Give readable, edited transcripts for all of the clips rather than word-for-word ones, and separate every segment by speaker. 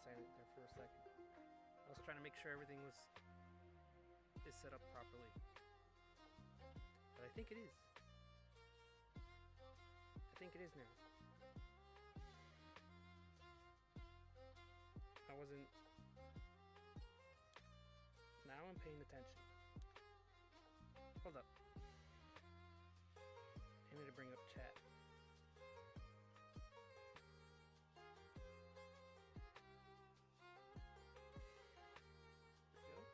Speaker 1: silent there for a second. I was trying to make sure everything is set up properly. But I think it is. I think it is now. I wasn't... Now I'm paying attention. Hold up. I need to bring up chat. There we go.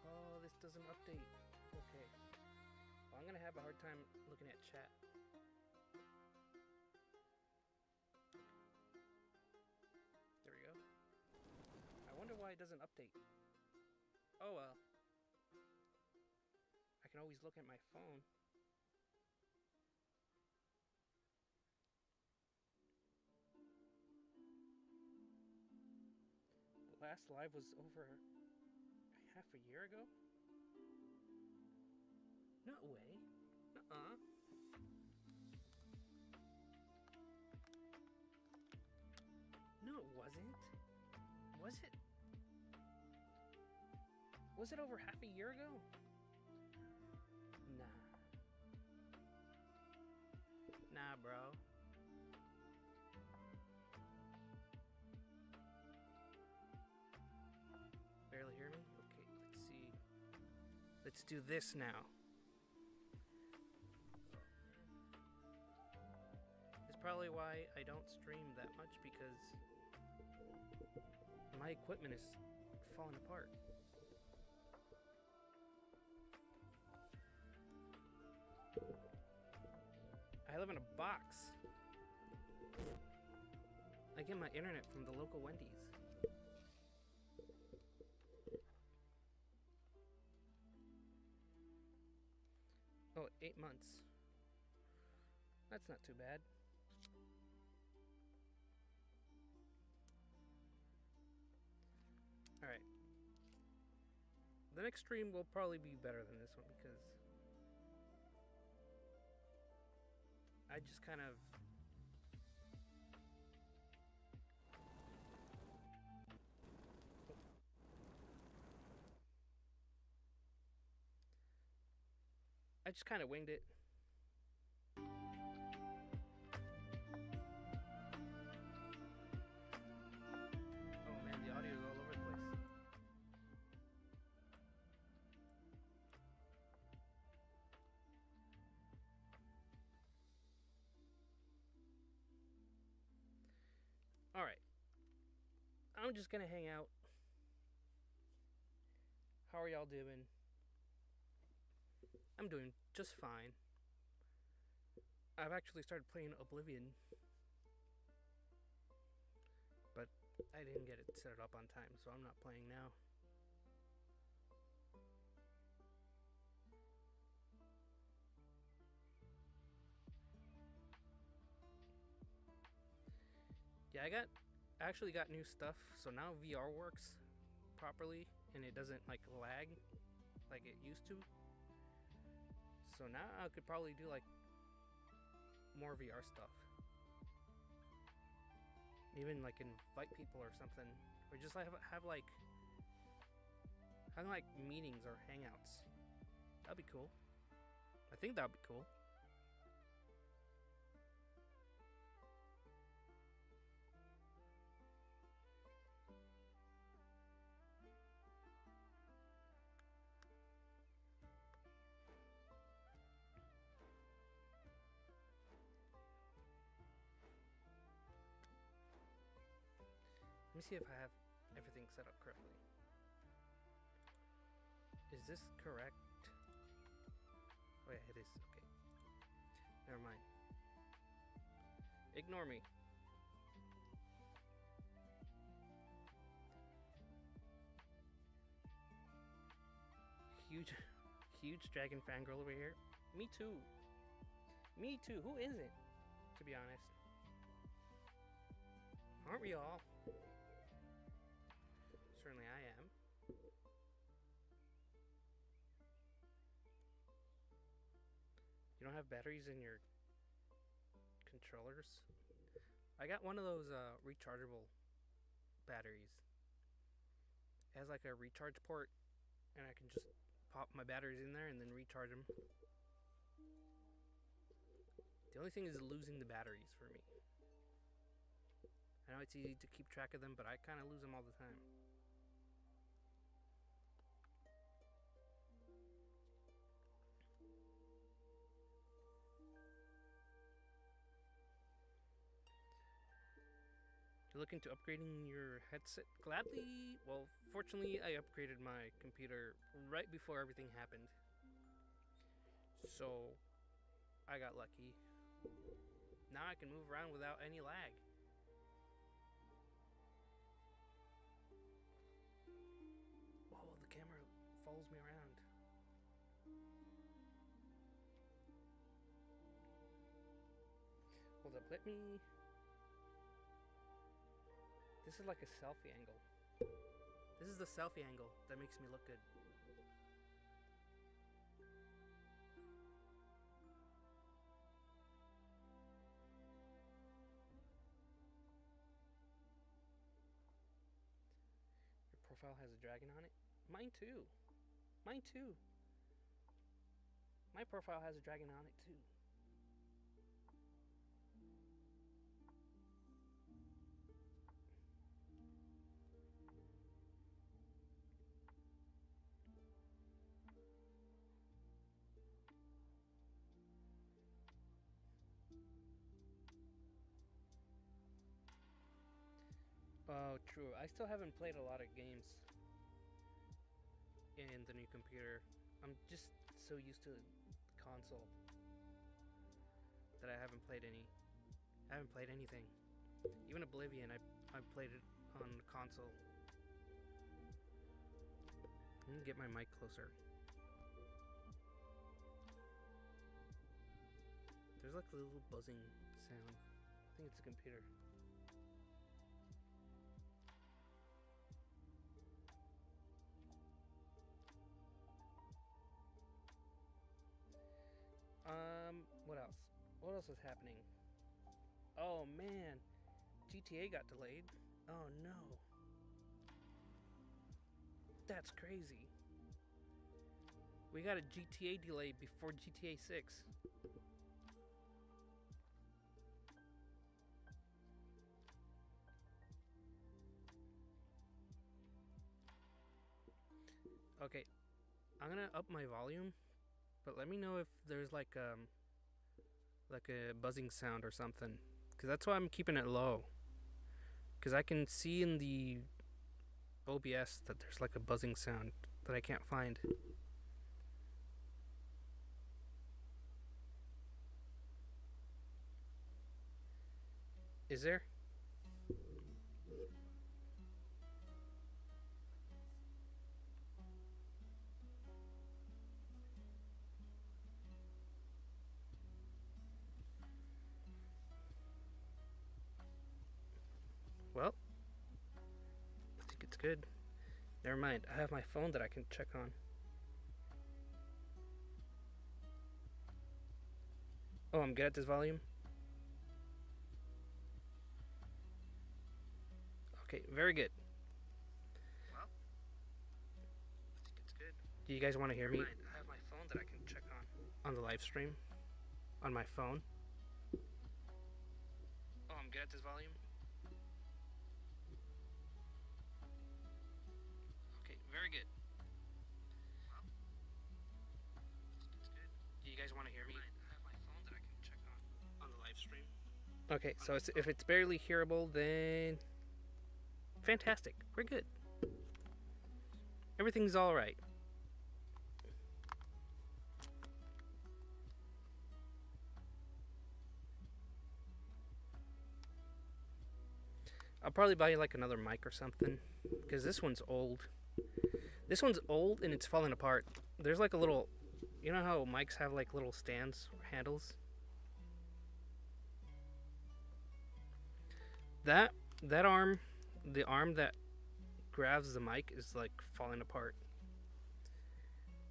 Speaker 1: Oh, this doesn't update. Okay. Well, I'm gonna have a hard time looking at chat. There we go. I wonder why it doesn't update. Oh well. I can always look at my phone. The last live was over half a year ago? No way. Uh-uh. No, it wasn't. Was it? Was it over half a year ago? Nah. Nah, bro. Barely hear me? Okay, let's see. Let's do this now. It's probably why I don't stream that much, because my equipment is falling apart. I live in a box. I get my internet from the local Wendy's. Oh, 8 months. That's not too bad. Alright. The next stream will probably be better than this one, because I just kind of... I just kind of winged it. Oh man, the audio is all over the place. Alright. I'm just gonna hang out. How are y'all doing? I'm doing just fine. I've actually started playing Oblivion, but I didn't get it set up on time, so I'm not playing now. Yeah, I actually got new stuff, so now VR works properly and it doesn't like lag like it used to. So now I could probably do like more VR stuff. Even like invite people or something, or just have like meetings or hangouts. That'd be cool. I think that'd be cool. Let me see if I have everything set up correctly. Is this correct? Oh yeah, it is. Okay. Never mind. Ignore me. Huge dragon fangirl over here. Me too. Me too. Who isn't? To be honest. Aren't we all? Certainly I am. You don't have batteries in your controllers. I got one of those rechargeable batteries. It has like a recharge port, and I can just pop my batteries in there and then recharge them. The only thing is losing the batteries for me. I know it's easy to keep track of them, but I kind of lose them all the time. You're looking to upgrading your headset? Gladly. Well, fortunately, I upgraded my computer right before everything happened. So, I got lucky. Now I can move around without any lag. Oh, the camera follows me around. Hold up, let me... This is like a selfie angle. This is the selfie angle that makes me look good. Your profile has a dragon on it? Mine too. Mine too. My profile has a dragon on it too. Oh, true. I still haven't played a lot of games in the new computer. I'm just so used to the console that I haven't played any. I haven't played anything. Even Oblivion, I played it on the console. Let me get my mic closer. There's like a little buzzing sound. I think it's a computer. What else? What else is happening? Oh man, GTA got delayed. Oh no. That's crazy. We got a GTA delay before GTA 6. Okay, I'm gonna up my volume, but let me know if there's like a buzzing sound or something, because that's why I'm keeping it low. Because I can see in the OBS that there's like a buzzing sound that I can't find. Is there? Well, I think it's good. Never mind, I have my phone that I can check on. Oh, I'm good at this volume? Okay, very good. Well, I think it's good. Do you guys want to hear me? I have my phone that I can check on the live stream. On my phone. Oh, I'm good at this volume? Okay, very good. Well, I think it's good. Do you guys want to hear me? I have my phone that I can check on the live stream. Okay, so if it's barely hearable, then fantastic. We're good. Everything's all right. I'll probably buy like another mic or something, because this one's old. This one's old and it's falling apart. There's like a little, you know how mics have like little stands or handles? That arm, the arm that grabs the mic is like falling apart.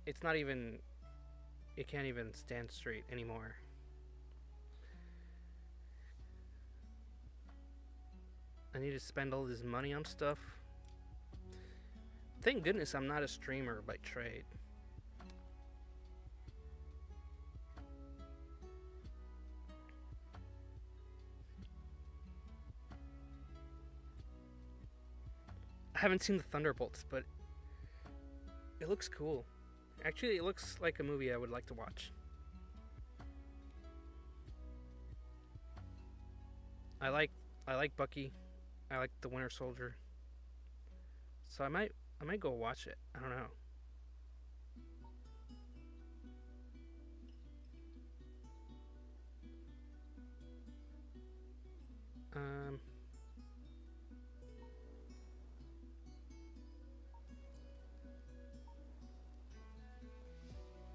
Speaker 1: It's not even, it can't even stand straight anymore. I need to spend all this money on stuff. Thank goodness I'm not a streamer by trade. I haven't seen the Thunderbolts, but it looks cool. Actually, it looks like a movie I would like to watch. I like Bucky. I like the Winter Soldier. So I might go watch it. I don't know. Um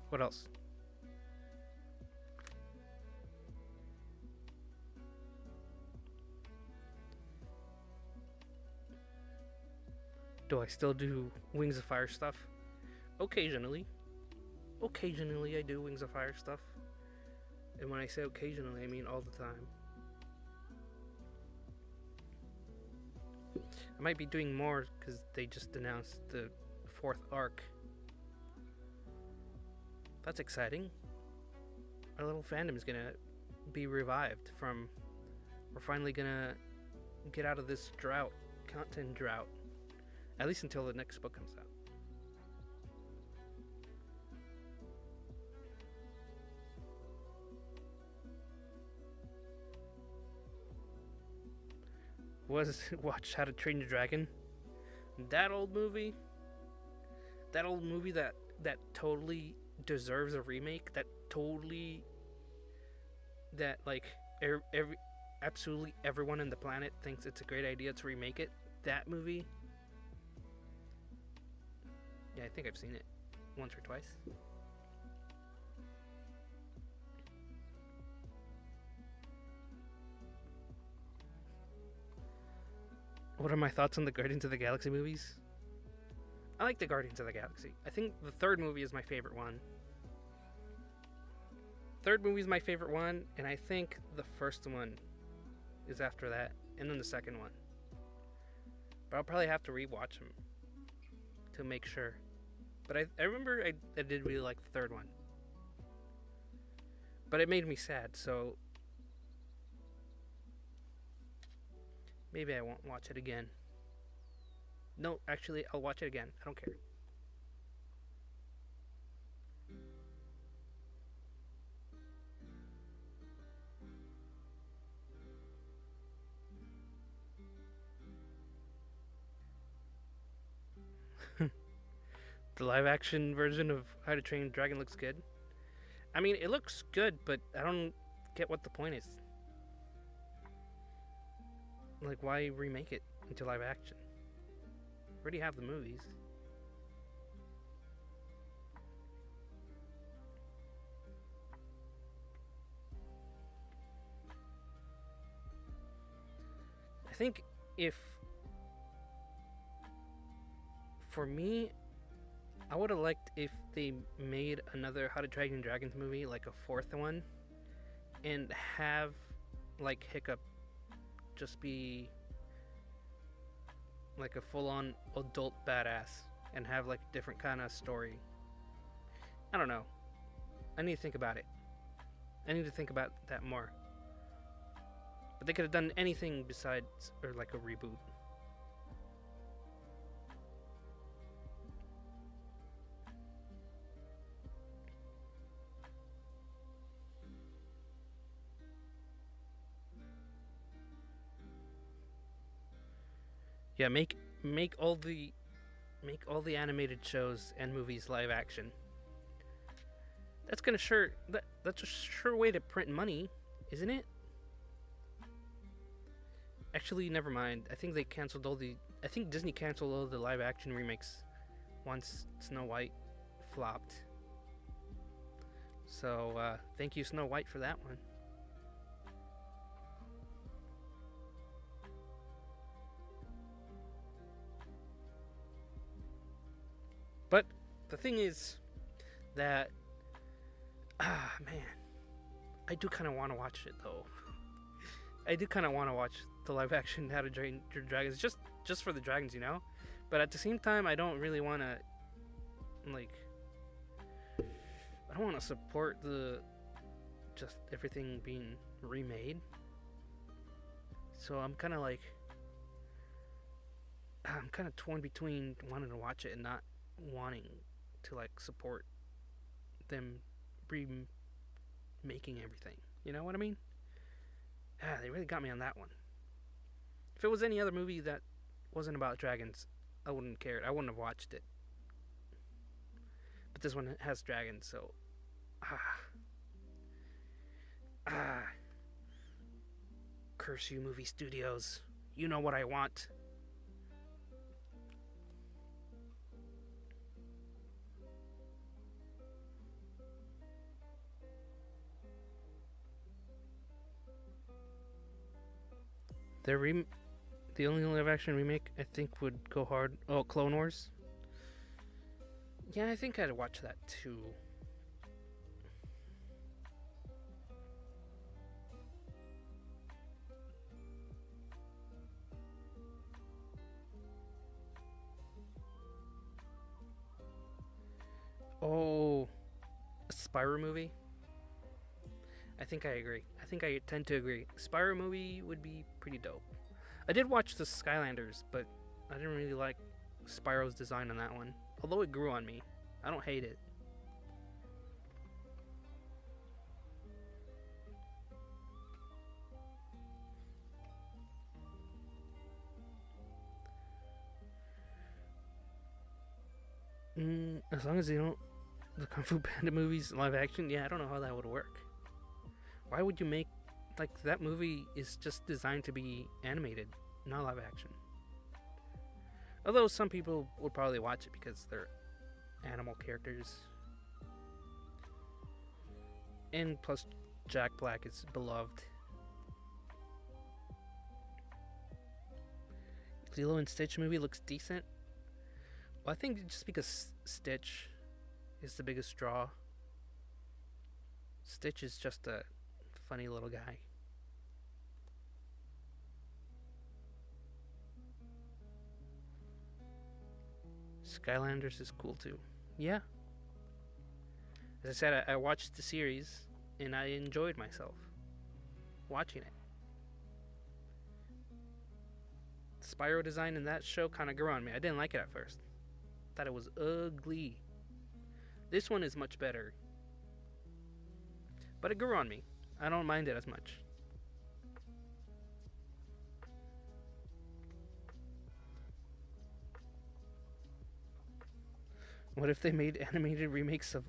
Speaker 1: what else? Do I still do Wings of Fire stuff? Occasionally. Occasionally I do Wings of Fire stuff. And when I say occasionally, I mean all the time. I might be doing more because they just announced the 4th arc. That's exciting. Our little fandom is gonna be revived from... We're finally gonna get out of this drought, content drought. At least until the next book comes out. Watch How to Train Your Dragon. That old movie that totally deserves a remake. Absolutely everyone on the planet thinks it's a great idea to remake it. That movie. Yeah, I think I've seen it once or twice. What are my thoughts on the Guardians of the Galaxy movies? I like the Guardians of the Galaxy. I think the 3rd movie is my favorite one. 3rd movie is my favorite one, and I think the 1st one is after that, and then the 2nd one. But I'll probably have to rewatch them to make sure. But I remember I did really like the 3rd one. But it made me sad, so maybe I won't watch it again. No, actually, I'll watch it again. I don't care. The live action version of How to Train Your Dragon looks good. I mean, it looks good, but I don't get what the point is. Like, why remake it into live action? Already have the movies. I think for me, I would have liked if they made another How to Train Your Dragon movie, like a 4th one, and have, like, Hiccup just be like a full-on adult badass and have, like, a different kind of story. I don't know. I need to think about it. I need to think about that more. But they could have done anything besides, or like a reboot. Yeah, make all the animated shows and movies live action. That's a sure way to print money, isn't it? Actually, never mind. I think Disney canceled all the live action remakes once Snow White flopped. So, thank you, Snow White, for that one. But the thing is that, man, I do kind of want to watch it, though. I do kind of want to watch the live action How to Train Your Dragons just for the dragons, you know. But at the same time, I don't really want to like. I don't want to support the just everything being remade. So I'm kind of like. I'm kind of torn between wanting to watch it and not wanting to like support them remaking everything. You know what I mean? They really got me on that one. If it was any other movie that wasn't about dragons, I wouldn't care. I wouldn't have watched it. But this one has dragons, so curse you, movie studios. You know what I want. The only live action remake I think would go hard. Oh, Clone Wars. Yeah, I think I'd watch that too. Oh, a Spyro movie? I think I agree. I think I tend to agree. Spyro movie would be pretty dope. I did watch the Skylanders, but I didn't really like Spyro's design on that one. Although it grew on me. I don't hate it. As long as they don't... The Kung Fu Panda movies live action, yeah, I don't know how that would work. Why would you make... Like, that movie is just designed to be animated, not live action. Although some people would probably watch it because they're animal characters. And plus, Jack Black is beloved. Lilo and Stitch movie looks decent. Well, I think just because Stitch is the biggest draw. Stitch is just a funny little guy. Skylanders is cool too. Yeah. As I said, I watched the series and I enjoyed myself watching it. The Spyro design in that show kind of grew on me. I didn't like it at first. Thought it was ugly. This one is much better. But it grew on me. I don't mind it as much. What if they made animated remakes of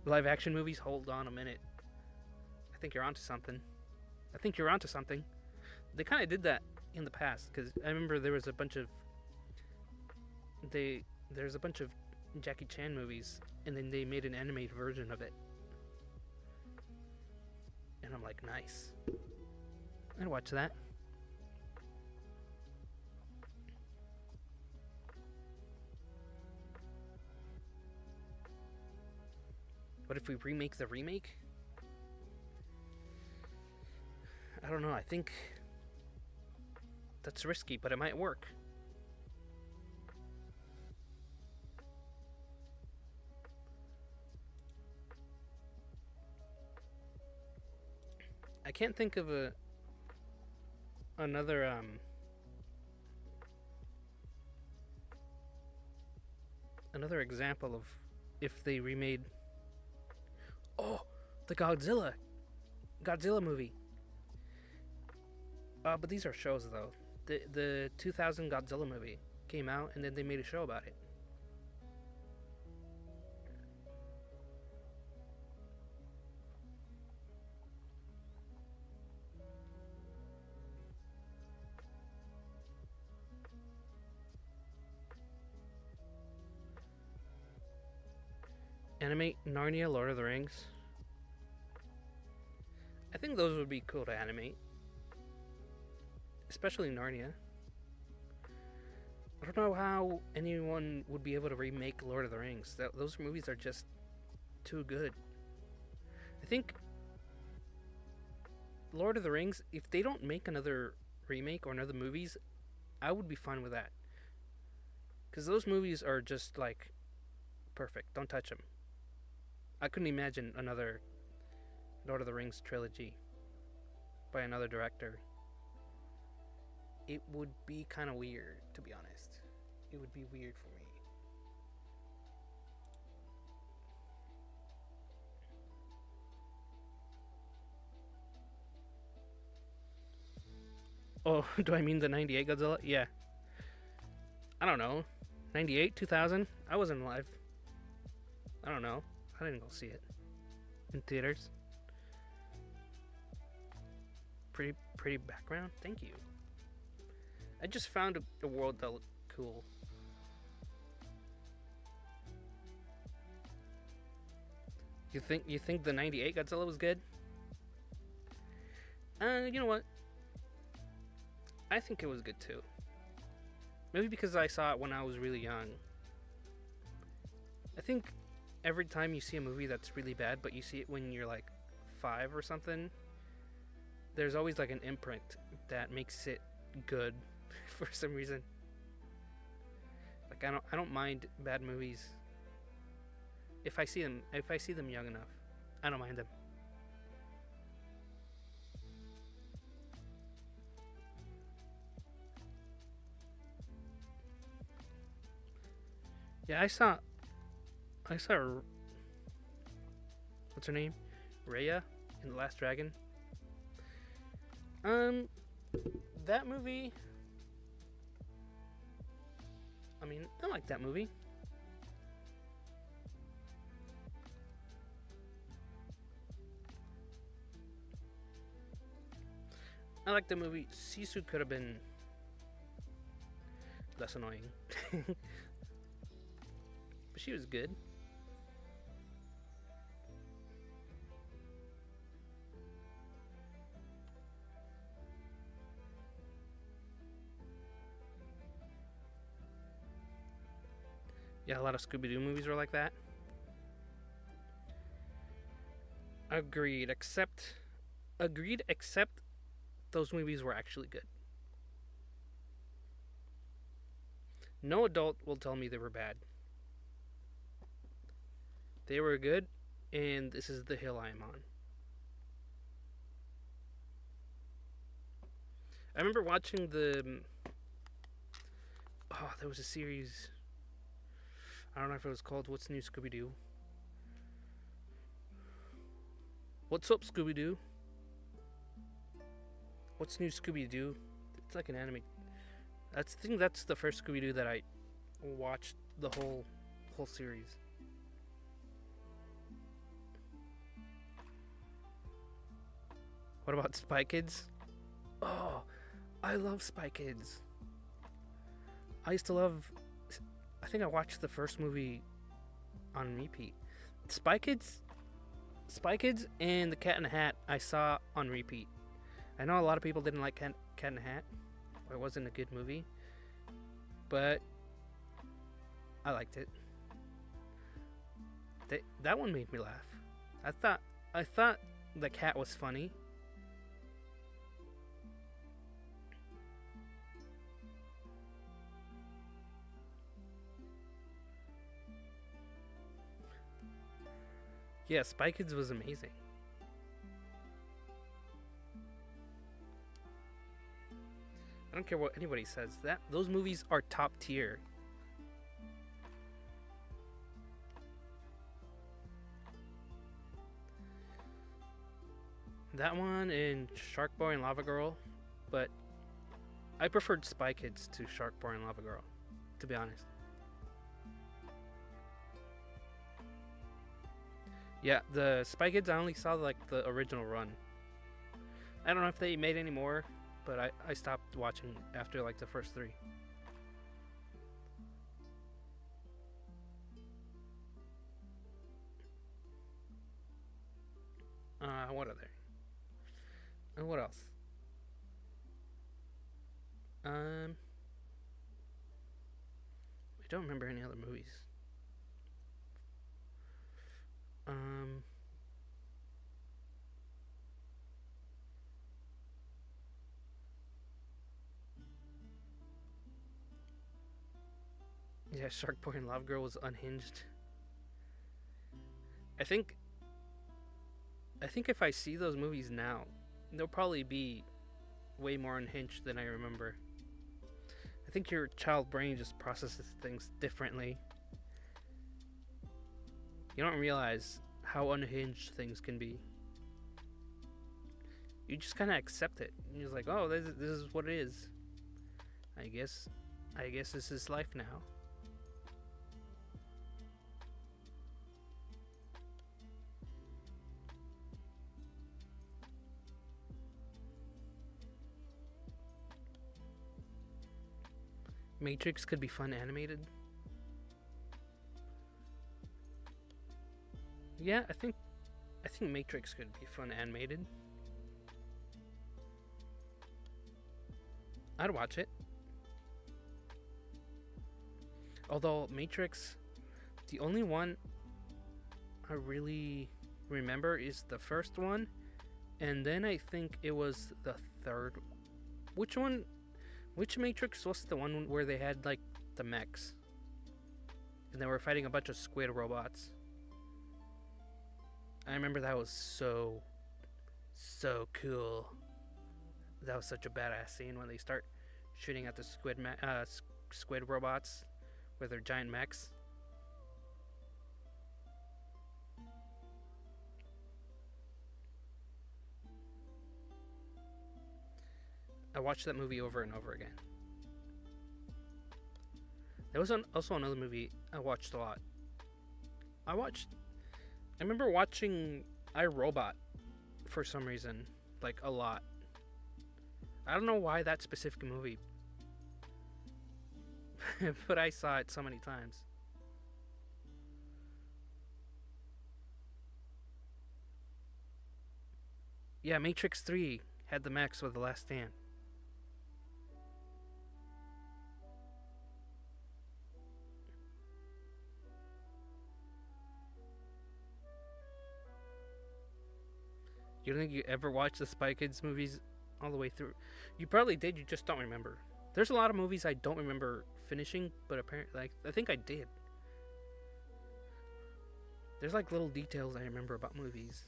Speaker 1: live action movies? Hold on a minute. I think you're onto something. They kind of did that in the past because I remember there's a bunch of Jackie Chan movies and then they made an animated version of it. And I'm like, nice. I'd watch that. What if we remake the remake? I don't know. I think that's risky, but it might work. I can't think of another example of if they remade. Oh, the Godzilla movie. But these are shows though. The 2000 Godzilla movie came out and then they made a show about it. Animate Narnia, Lord of the Rings. I think those would be cool to animate. Especially Narnia. I don't know how anyone would be able to remake Lord of the Rings. Those movies are just too good. I think Lord of the Rings, if they don't make another remake or another movies, I would be fine with that. Because those movies are just like perfect. Don't touch them. I couldn't imagine another Lord of the Rings trilogy by another director. It would be kind of weird, to be honest. It would be weird for me. Oh, do I mean the 98 Godzilla? Yeah. I don't know. 98, 2000? I wasn't alive. I don't know. I didn't go see it in theaters. Pretty background. Thank you. I just found a world that looked cool. You think the 98 Godzilla was good? You know what? I think it was good too. Maybe because I saw it when I was really young. I think every time you see a movie that's really bad, but you see it when you're like 5 or something, there's always like an imprint that makes it good for some reason. Like I don't mind bad movies if I see them young enough. I don't mind them. Yeah, I saw what's her name? Raya in The Last Dragon. Um that movie, I mean, I like that movie. I like the movie. Sisu could have been less annoying. But she was good. Yeah, a lot of Scooby Doo movies were like that. Agreed, except those movies were actually good. No adult will tell me they were bad. They were good, and this is the hill I am on. I remember watching the. Oh, there was a series. I don't know if it was called What's New Scooby Doo. What's up, Scooby Doo? What's New Scooby Doo? It's like an anime. I think that's the first Scooby Doo that I watched the whole series. What about Spy Kids? Oh, I love Spy Kids. I used to love. I think I watched the first movie on repeat. Spy Kids, and The Cat in the Hat I saw on repeat. I know a lot of people didn't like Cat in the Hat. It wasn't a good movie, but I liked it. That one made me laugh. I thought the cat was funny. Yeah, Spy Kids was amazing. I don't care what anybody says. Those movies are top tier. That one and Shark Boy and Lava Girl, but I preferred Spy Kids to Shark Boy and Lava Girl, to be honest. Yeah, the Spy Kids I only saw like the original run. I don't know if they made any more, but I stopped watching after like the first 3. What are there? And what else? I don't remember any other movies. Um, Yeah, Shark Boy and Lava Girl was unhinged. I think I think if I see those movies now, they'll probably be way more unhinged than I remember. I think your child brain just processes things differently. You don't realize how unhinged things can be. You just kind of accept it. You're just like, oh, this is what it is. I guess this is life now. Matrix could be fun animated. Yeah, I think Matrix could be fun animated. I'd watch it. Although Matrix, the only one I really remember is the first one, and then I think it was the third. Which one? Which Matrix was the one where they had like the mechs, and they were fighting a bunch of squid robots? I remember that was so cool. That was such a badass scene when they start shooting at the squid robots with their giant mechs. I watched that movie over and over again. There was also another movie I watched a lot. I remember watching iRobot for some reason, like a lot. I don't know why that specific movie, but I saw it so many times. Yeah, Matrix 3 had the max with The Last Stand. You don't think you ever watched the Spy Kids movies all the way through? You probably did, you just don't remember. There's a lot of movies I don't remember finishing, but apparently, like, I think I did. There's like little details I remember about movies.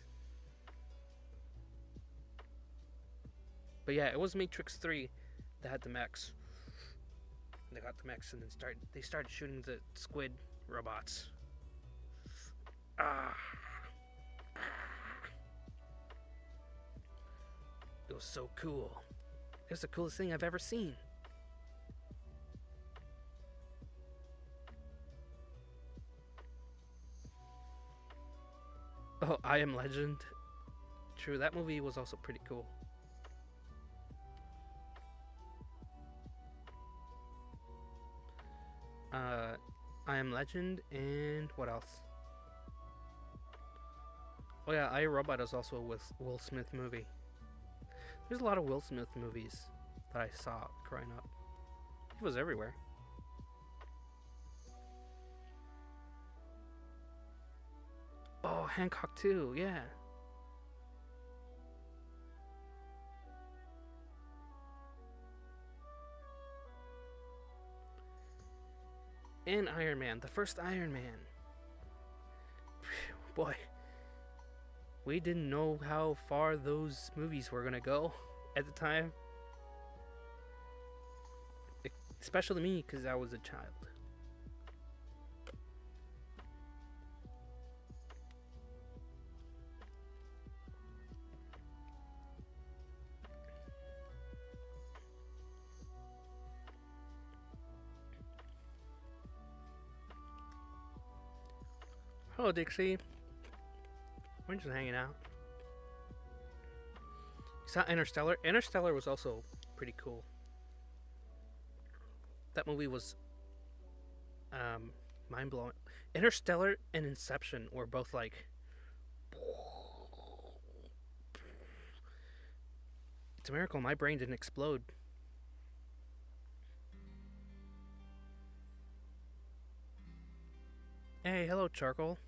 Speaker 1: But yeah, it was Matrix 3 that had the mechs. They got the mechs and then they started shooting the squid robots. Ah. It was so cool. It was the coolest thing I've ever seen. Oh, I Am Legend. True, that movie was also pretty cool. I Am Legend, and what else? Oh yeah, I, Robot is also a Will Smith movie. There's a lot of Will Smith movies that I saw growing up. He was everywhere. Oh, Hancock too, yeah. And Iron Man, the first Iron Man. Boy, we didn't know how far those movies were gonna go at the time. Especially me, because I was a child. Hello, Dixie. We're just hanging out. You saw Interstellar? Interstellar was also pretty cool. That movie was mind blowing. Interstellar and Inception were both like. It's a miracle my brain didn't explode. Hey, hello, Charcoal.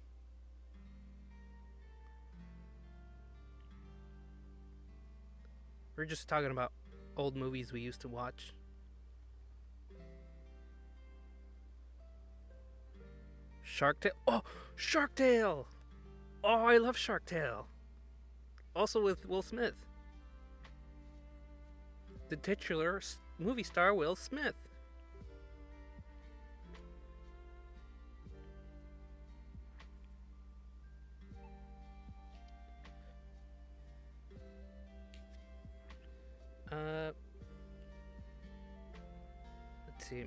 Speaker 1: We're just talking about old movies we used to watch. Shark Tale. Oh, Shark Tale. Oh, I love Shark Tale. Also with Will Smith. The titular movie star Will Smith. Let's see.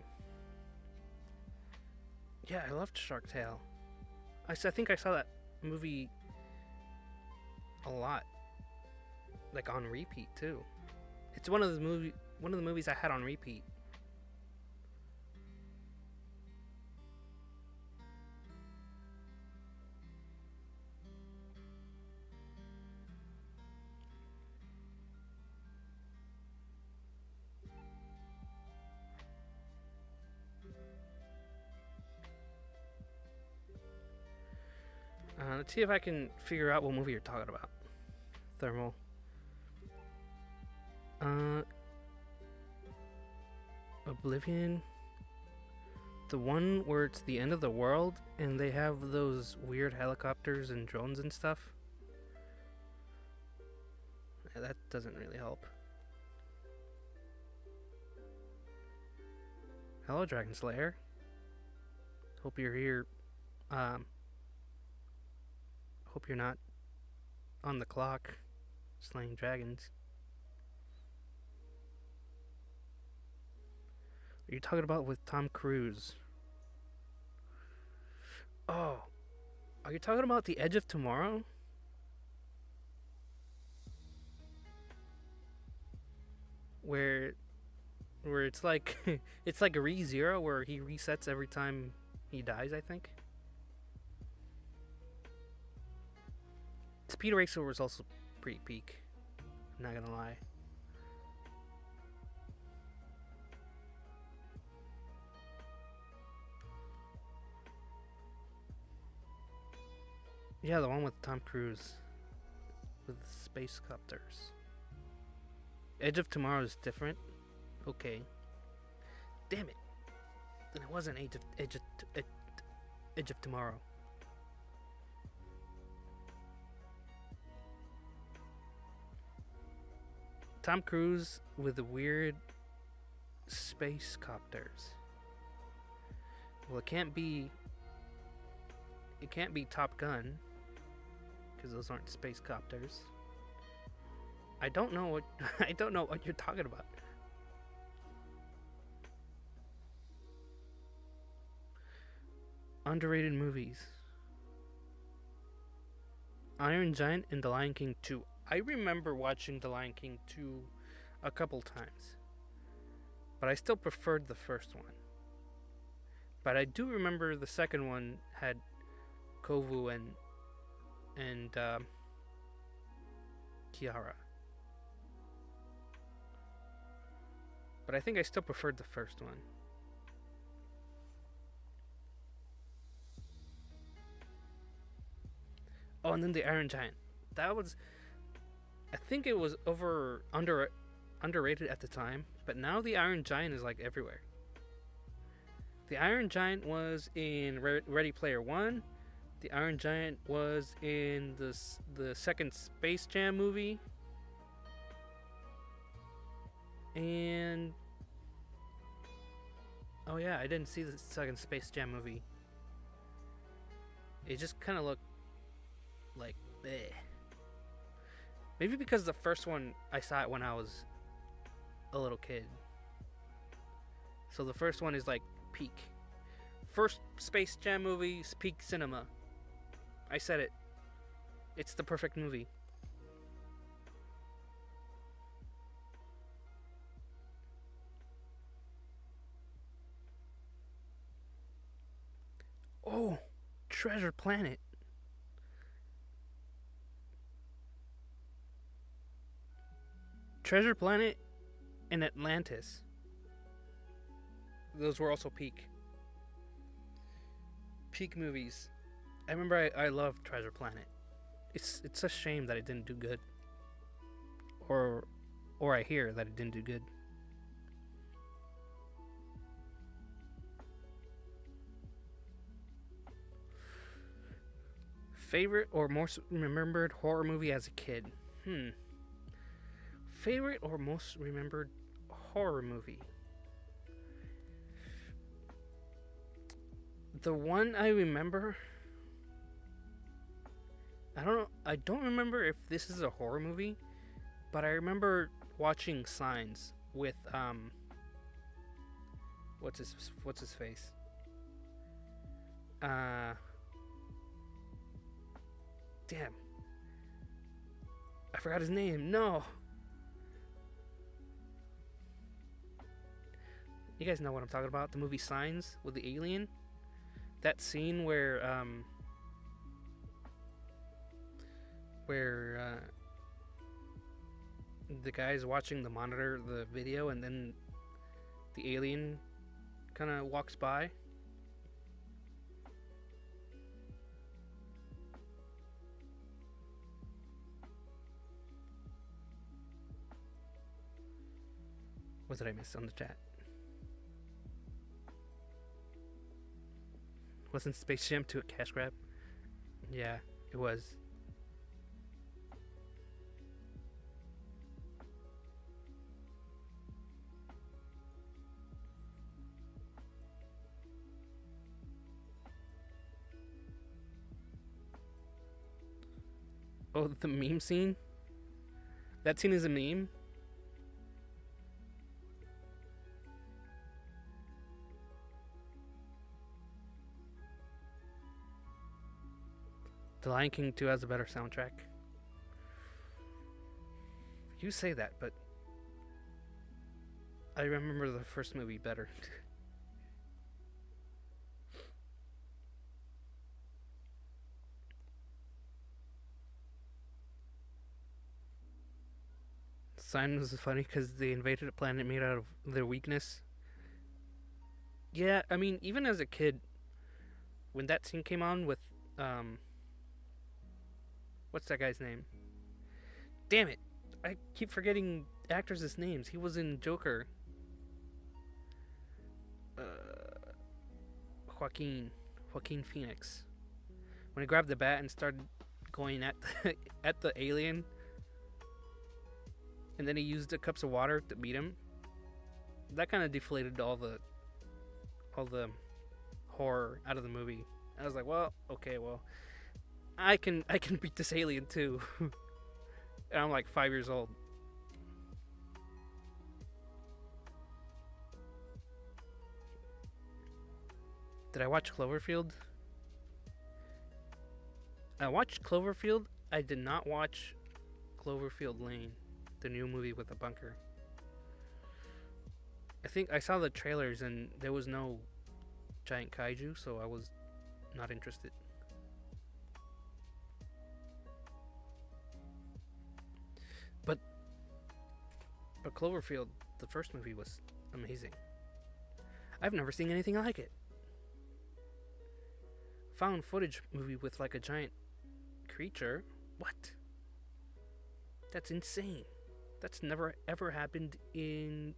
Speaker 1: Yeah, I loved Shark Tale. I think I saw that movie a lot, like on repeat too. It's one of the movies I had on repeat. Let's see if I can figure out what movie you're talking about. Thermal. Oblivion. The one where it's the end of the world and they have those weird helicopters and drones and stuff. Yeah, that doesn't really help. Hello, Dragon Slayer. Hope you're here. Hope you're not on the clock slaying dragons. Are you talking about with Tom Cruise? Oh, are you talking about The Edge of Tomorrow? Where it's like it's like a ReZero where he resets every time he dies, I think. Speed Racer was also pretty peak. I'm not gonna lie. Yeah, the one with Tom Cruise with space copters. Edge of Tomorrow is different. Okay. Damn it. Then it wasn't Edge of Tomorrow. Tom Cruise with the weird space copters. Well, it can't be Top Gun because those aren't space copters. I don't know what you're talking about. Underrated movies. Iron Giant and The Lion King 2. I remember watching The Lion King 2 a couple times, but I still preferred the first one. But I do remember the second one had Kovu and Kiara. But I think I still preferred the first one. Oh, and then the Iron Giant. That was, I think it was underrated at the time, but now the Iron Giant is like everywhere. The Iron Giant was in Ready Player One. The Iron Giant was in the second Space Jam movie. And oh yeah, I didn't see the second Space Jam movie. It just kind of looked like bleh. Maybe because the first one I saw it when I was a little kid. So the first one is like peak. First Space Jam movie, peak cinema. I said it. It's the perfect movie. Oh, Treasure Planet. Treasure Planet and Atlantis. Those were also peak movies. I remember I loved Treasure Planet. It's a shame that it didn't do good. Or I hear that it didn't do good. Favorite or most remembered horror movie as a kid? Favorite or most remembered horror movie? The one I remember, I don't remember if this is a horror movie, but I remember watching Signs with what's his face? Damn. I forgot his name. No. You guys know what I'm talking about? The movie Signs with the alien. That scene where the guy's watching the monitor, the video, and then the alien kind of walks by. What did I miss on the chat? Wasn't Space Jam 2 a cash grab? Yeah, it was. Oh, the meme scene? That scene is a meme? The Lion King 2 has a better soundtrack. You say that, but I remember the first movie better. Sign was funny because they invaded a planet made out of their weakness. Yeah, I mean, even as a kid, when that scene came on with, what's that guy's name? Damn it! I keep forgetting actors' names. He was in Joker. Joaquin Phoenix. When he grabbed the bat and started going at at the alien, and then he used the cups of water to beat him. That kind of deflated all the horror out of the movie. I was like, well, okay, well, I can beat this alien too. And I'm like 5 years old. Did I watch Cloverfield? I watched Cloverfield. I did not watch Cloverfield Lane, the new movie with the bunker. I think I saw the trailers and there was no giant kaiju, so I was not interested. But Cloverfield, the first movie, was amazing. I've never seen anything like it. Found footage movie with like a giant creature. What? That's insane. That's never ever happened in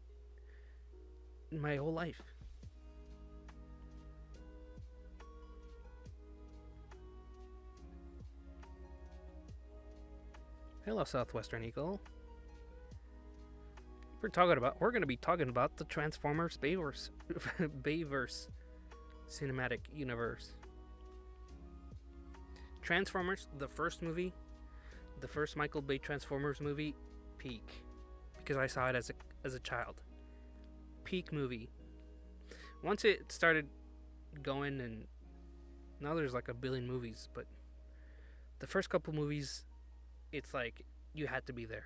Speaker 1: my whole life. Hello, Southwestern Eagle. We're going to be talking about the Transformers Bayverse cinematic universe. Transformers, the first movie, the first Michael Bay Transformers movie, peak, because I saw it as a child. Peak movie. Once it started going, and now there's like a billion movies, but the first couple movies, it's like you had to be there.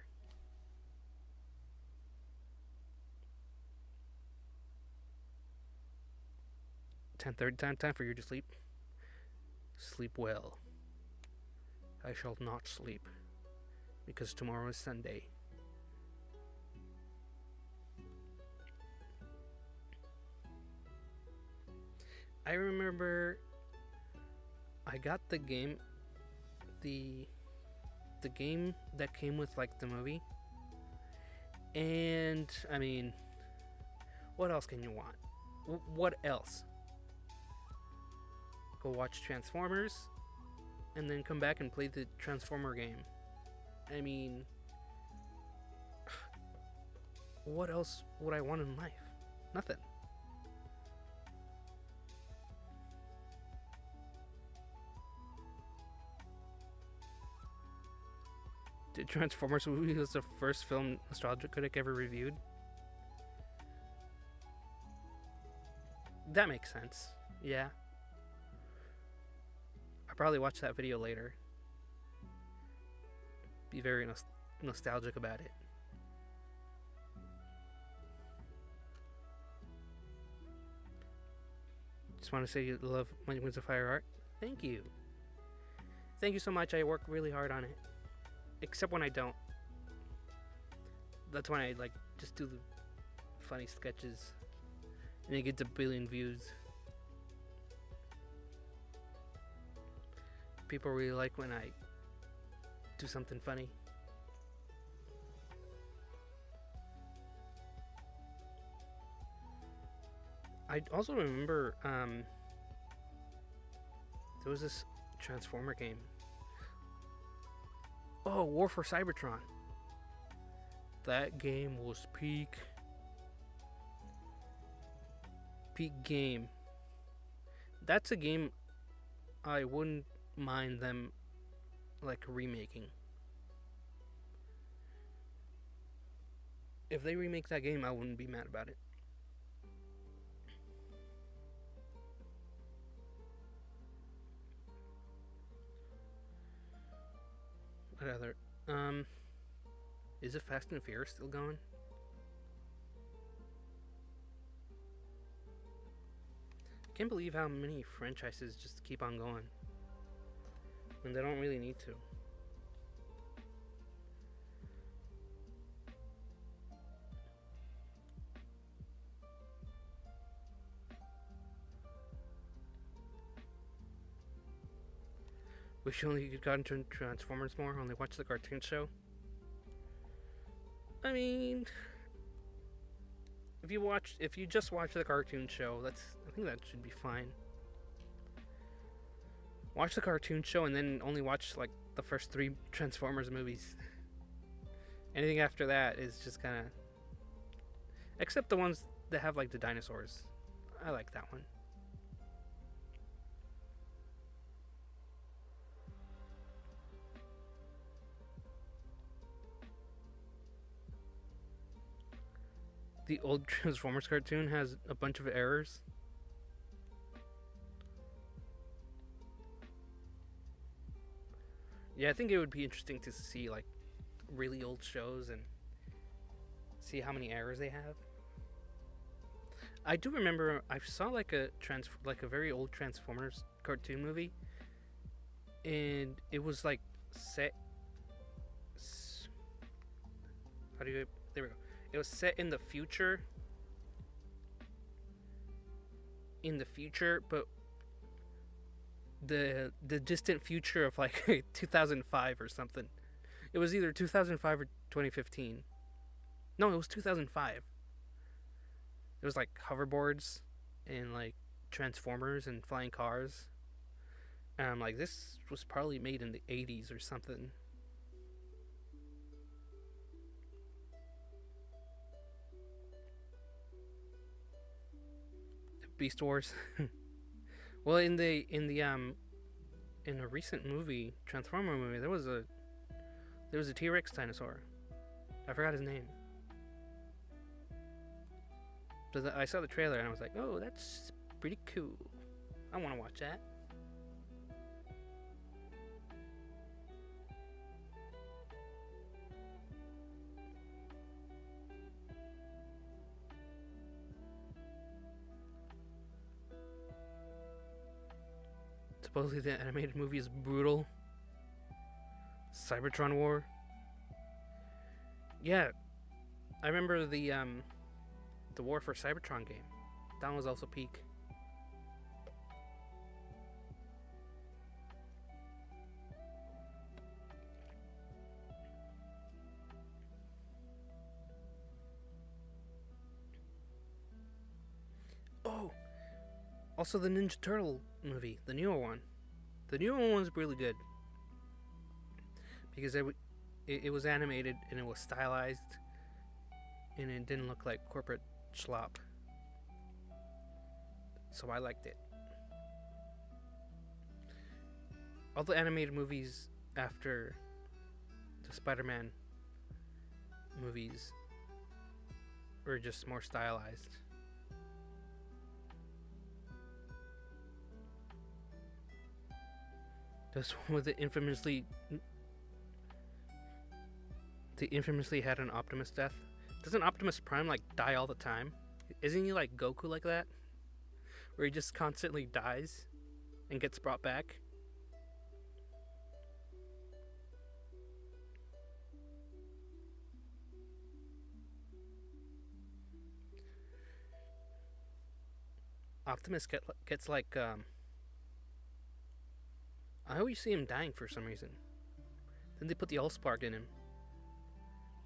Speaker 1: 10:30 time for you to sleep. Sleep well. I shall not sleep, because tomorrow is Sunday. I remember I got the game, the game that came with like the movie, and I mean, what else can you want? What else? Go watch Transformers, and then come back and play the Transformer game. I mean, what else would I want in life? Nothing. The Transformers movie was the first film Nostalgia Critic ever reviewed. That makes sense. Yeah. I'll probably watch that video later. Be very nostalgic about it. Just want to say you love my Wings of Fire art. Thank you. Thank you so much. I work really hard on it. Except when I don't. That's when I just do the funny sketches. And it gets a billion views. People really like when I do something funny. I also remember there was this Transformer game. Oh, War for Cybertron. That game was peak game. That's a game I wouldn't mind them remaking. If they remake that game, I wouldn't be mad about it. What other? Is it Fast and Furious still going? I can't believe how many franchises just keep on going when they don't really need to. Wish only you could got into Transformers more, only watch the cartoon show. I mean, if you just watch the cartoon show, I think that should be fine. Watch the cartoon show and then only watch the first 3 Transformers movies. Anything after that is just kind of, except the ones that have the dinosaurs. I like that one. The old Transformers cartoon has a bunch of errors. Yeah, I think it would be interesting to see really old shows and see how many errors they have. I do remember I saw a very old Transformers cartoon movie, and it was set. How do you? There we go. It was set in the future. But the distant future of 2005 or something. It was either 2005 or 2015. No, it was 2005. It was hoverboards and Transformers and flying cars. And I'm like, this was probably made in the 80s or something. Beast Wars. Well, in a recent movie, Transformer movie, there was a T-Rex dinosaur. I forgot his name. But I saw the trailer and I was like, oh, that's pretty cool. I want to watch that. Supposedly the animated movie is brutal. Cybertron War. Yeah, I remember the War for Cybertron game. That one was also peak. Oh, also the Ninja Turtle movie, the newer one. The newer one was really good. because it was animated and it was stylized and it didn't look like corporate schlop. So I liked it. All the animated movies after the Spider-Man movies were just more stylized. This one with the infamously had an Optimus death. Doesn't Optimus Prime like die all the time? Isn't he like Goku like that? Where he just constantly dies and gets brought back? Optimus gets like I always see him dying for some reason. Then they put the Allspark in him,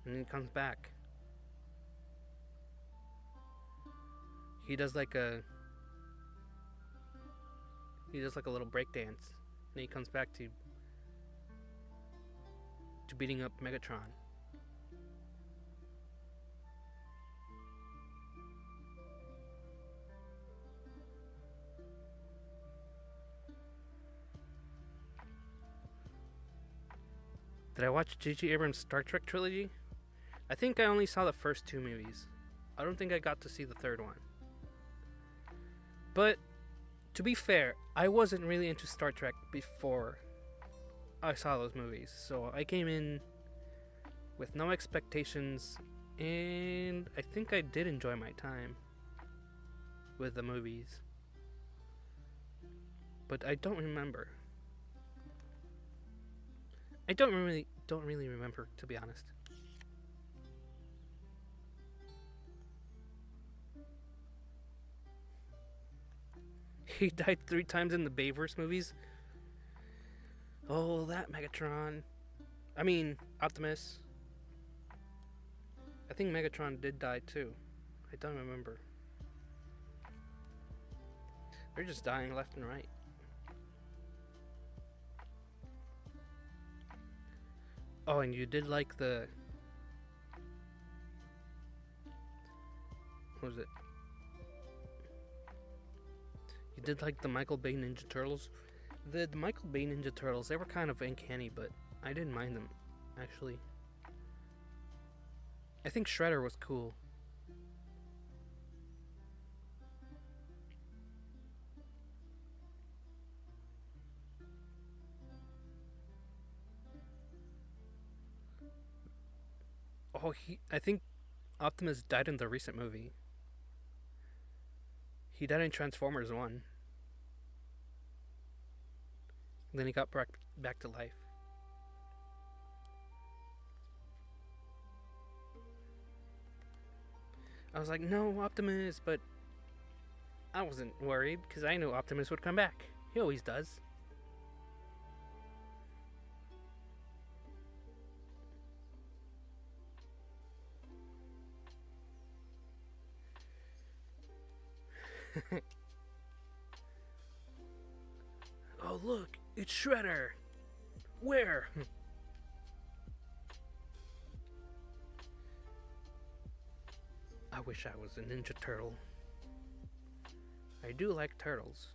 Speaker 1: and then he comes back. He does like a little break dance, and he comes back to beating up Megatron. Did I watch J.J. Abrams' Star Trek trilogy? I think I only saw the first 2 movies. I don't think I got to see the third one. But, to be fair, I wasn't really into Star Trek before I saw those movies. So I came in with no expectations, and I think I did enjoy my time with the movies. But I don't remember. I don't really remember, to be honest. He died 3 times in the Bayverse movies. Oh, that Megatron. I mean, Optimus. I think Megatron did die too. I don't remember. They're just dying left and right. Oh, and you did like the... What was it? You did like the Michael Bay Ninja Turtles? The Michael Bay Ninja Turtles, they were kind of uncanny, but I didn't mind them, actually. I think Shredder was cool. Oh, I think Optimus died in the recent movie. He died in Transformers 1. And then he got back to life. I was like, no, Optimus, but I wasn't worried because I knew Optimus would come back. He always does. Oh, look, it's Shredder. Where? I wish I was a Ninja Turtle. I do like turtles.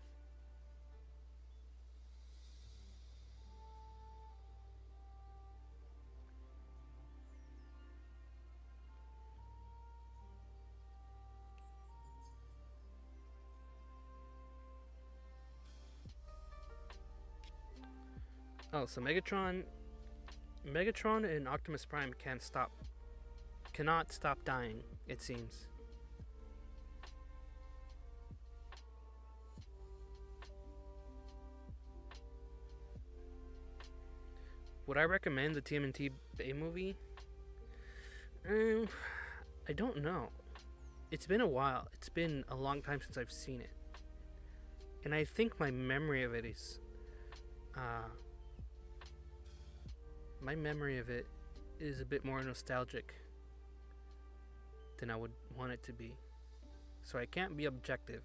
Speaker 1: Oh, so Megatron and Optimus Prime cannot stop dying, it seems. Would I recommend the TMNT Bay movie? I don't know. It's been a while. It's been a long time since I've seen it. And I think my memory of it is... my memory of it is a bit more nostalgic than I would want it to be. So I can't be objective.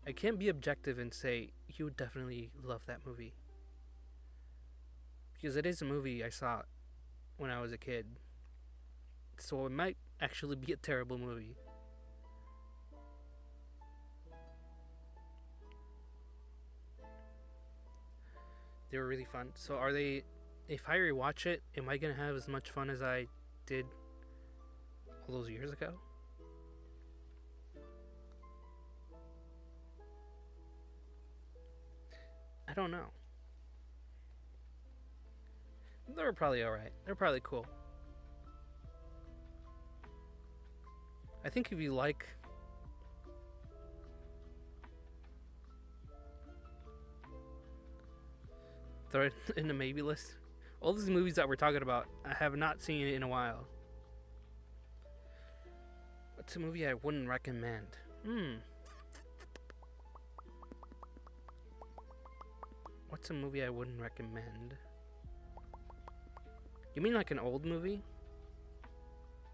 Speaker 1: I can't be objective and say, you would definitely love that movie. because it is a movie I saw when I was a kid, so it might actually be a terrible movie. They were really fun. So are they? If I rewatch it, am I gonna have as much fun as I did all those years ago? I don't know. They're probably alright. They're probably cool. I think if you like. They're in the maybe list. All these movies that we're talking about, I have not seen in a while. What's a movie I wouldn't recommend? What's a movie I wouldn't recommend? You mean like an old movie?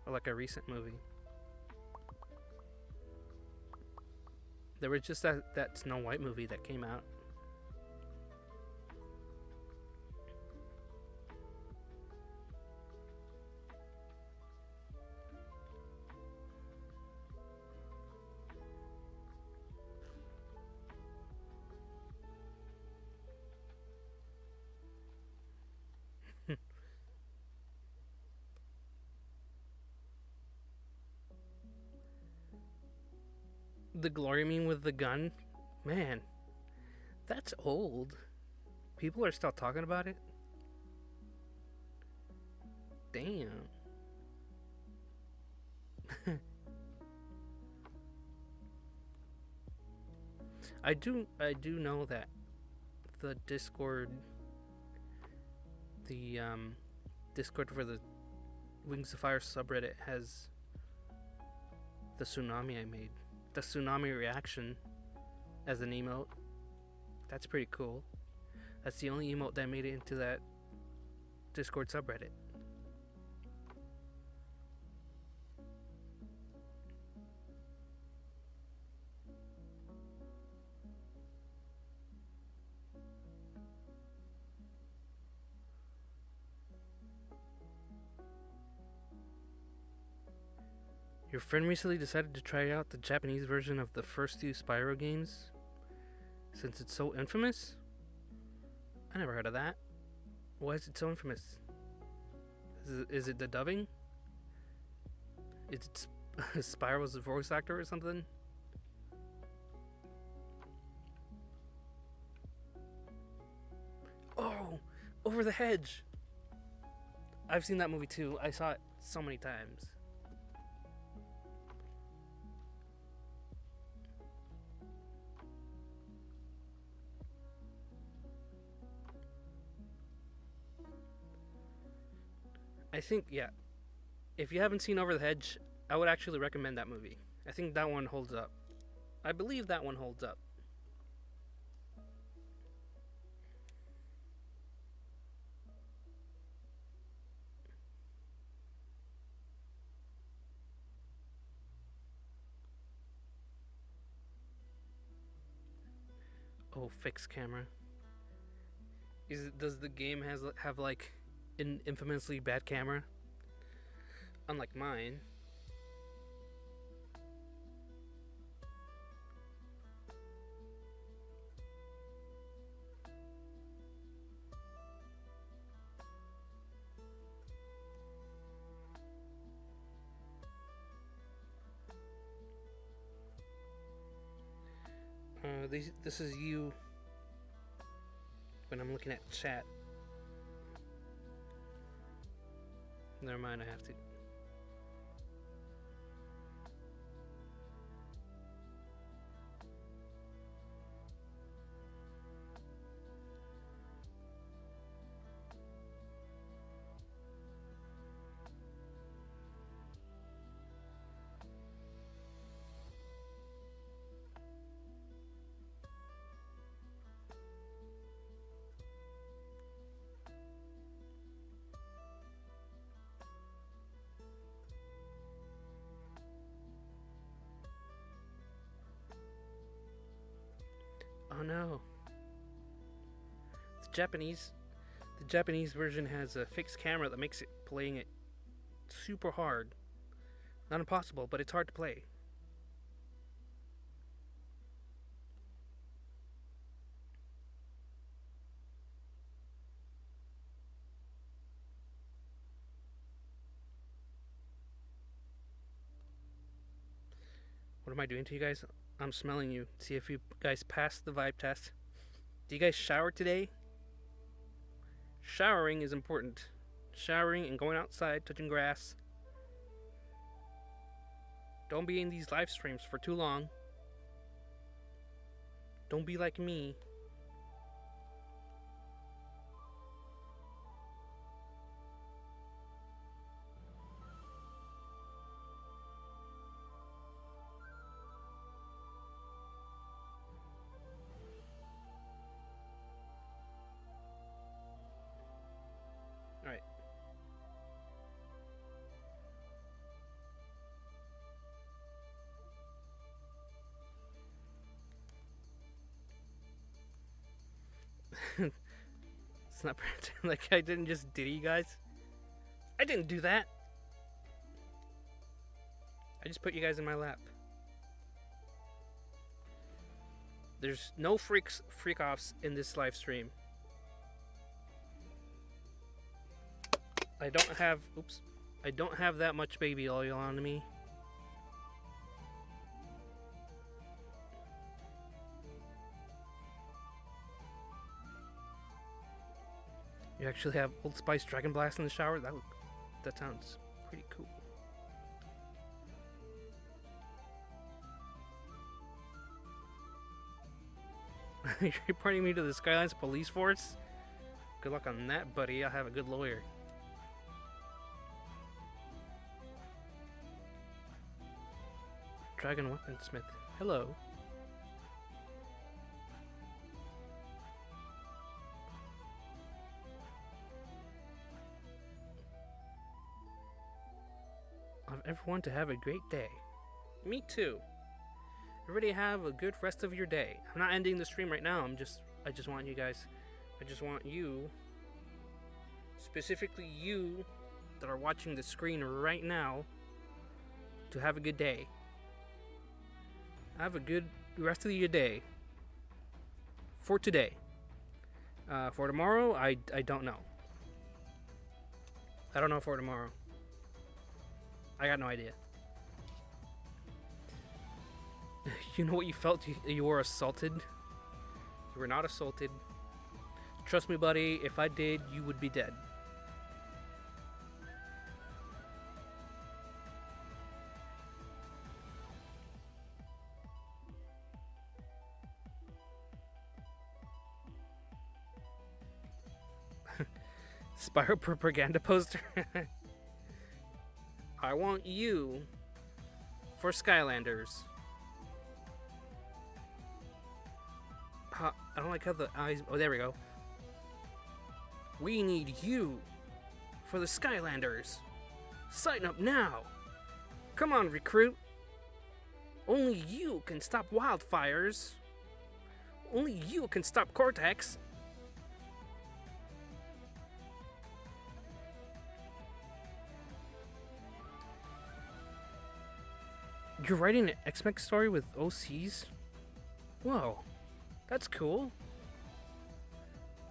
Speaker 1: Or like a recent movie? There was just that Snow White movie that came out. The Glory Meme with the gun? Man, that's old. People are still talking about it? Damn. I do know that the the Discord for the Wings of Fire subreddit has the tsunami I made. The tsunami reaction as an emote. That's pretty cool. That's the only emote that made it into that Discord subreddit. Your friend recently decided to try out the Japanese version of the first two Spyro games since it's so infamous? I never heard of that. Why is it so infamous? Is it the dubbing? Is it Spyro's voice actor or something? Oh, Over the Hedge! I've seen that movie too. I saw it so many times. I think, yeah, if you haven't seen Over the Hedge, I would actually recommend that movie. I think that one holds up. I believe that one holds up. Oh, fixed camera. Does the game have like an infamously bad camera? Unlike mine. This is you when I'm looking at chat. Never mind, I have to. Oh no. The Japanese The Japanese version has a fixed camera that makes it playing it super hard. Not impossible, but it's hard to play. What am I doing to you guys? I'm smelling you. See if you guys passed the vibe test. Do you guys shower today? Showering is important. Showering and going outside, touching grass. Don't be in these live streams for too long. Don't be like me. Alright. It's not pretending like I didn't just did you guys. I didn't do that. I just put you guys in my lap. There's no freak-offs in this live stream. I don't have that much baby oil on me. You actually have Old Spice Dragon Blast in the shower? That sounds pretty cool. You're reporting me to the Skylines Police Force? Good luck on that, buddy. I have a good lawyer. Dragon Weaponsmith. Hello. Of everyone to have a great day. Me too. Everybody have a good rest of your day. I'm not ending the stream right now. I just want you guys. I just want you, specifically you that are watching the screen right now, to have a good day. Have a good rest of your day. For today. For tomorrow, I don't know. I don't know for tomorrow. I got no idea. You know what you felt? You were assaulted? You were not assaulted. Trust me, buddy, if I did, you would be dead. Spyro propaganda poster? I want you for Skylanders. I don't like how the eyes... Oh, there we go. We need you for the Skylanders. Sign up now. Come on, recruit. Only you can stop wildfires. Only you can stop Cortex. You're writing an X-Men story with OCs? Whoa, that's cool.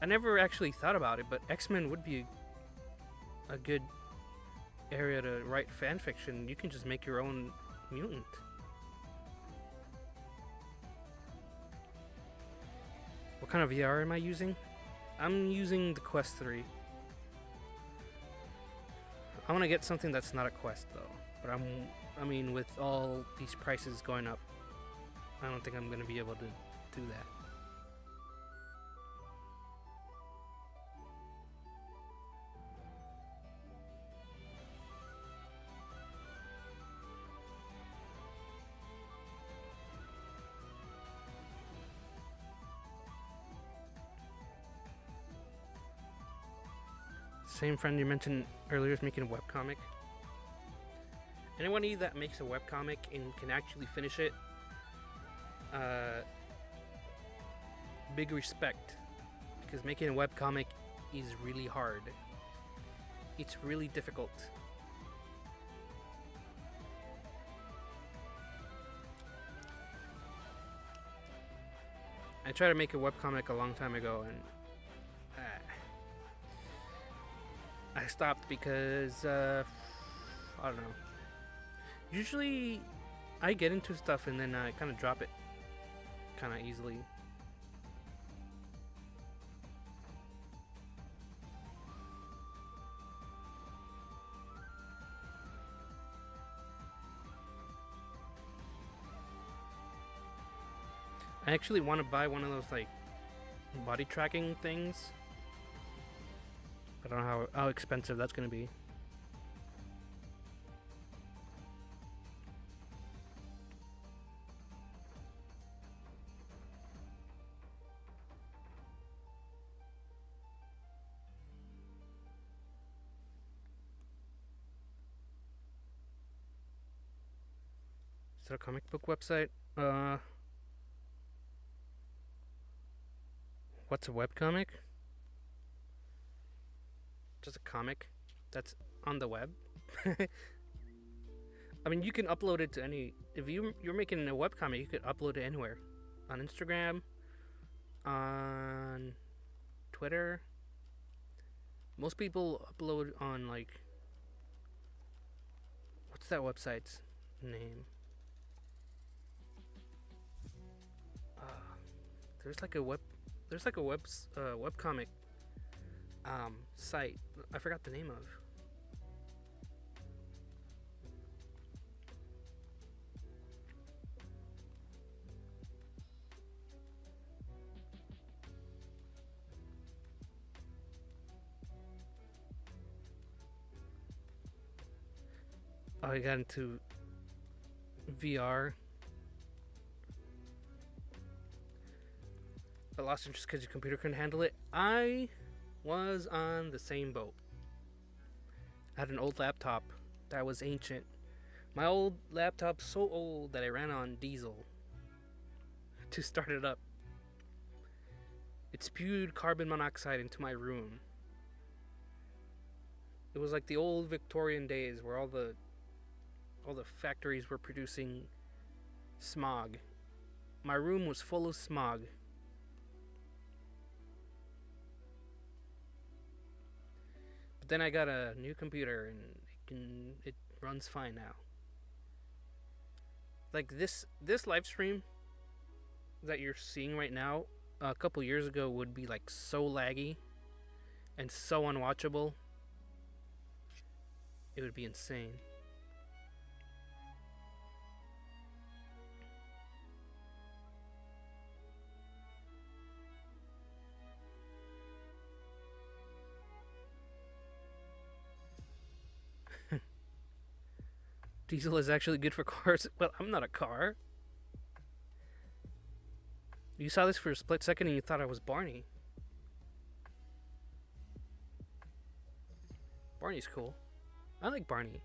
Speaker 1: I never actually thought about it, but X-Men would be a good area to write fan fiction. You can just make your own mutant. What kind of VR am I using? I'm using the Quest 3. I want to get something that's not a Quest though, but I mean, with all these prices going up, I don't think I'm going to be able to do that. Same friend you mentioned earlier is making a webcomic. Anyone that makes a webcomic and can actually finish it, big respect, because making a webcomic is really hard. It's really difficult. I tried to make a webcomic a long time ago, and I stopped because I don't know. Usually, I get into stuff and then I kind of drop it, kind of easily. I actually want to buy one of those like body tracking things. I don't know how expensive that's gonna be. Is that a comic book website? What's a webcomic? Just a comic that's on the web. I mean, you can upload it to any. If you're making a webcomic, you could upload it anywhere, on Instagram, on Twitter. Most people upload on like, what's that website's name? There's like a webcomic site. I forgot the name of. Oh, I got into VR. I lost interest because your computer couldn't handle it. I was on the same boat. I had an old laptop that was ancient. My old laptop's so old that I ran on diesel to start it up. It spewed carbon monoxide into my room. It was like the old Victorian days where all the factories were producing smog. My room was full of smog. But then I got a new computer and it runs fine now. Like this live stream that you're seeing right now, a couple years ago would be like so laggy and so unwatchable. It would be insane. Diesel is actually good for cars. Well, I'm not a car. You saw this for a split second and you thought I was Barney. Barney's cool. I like Barney.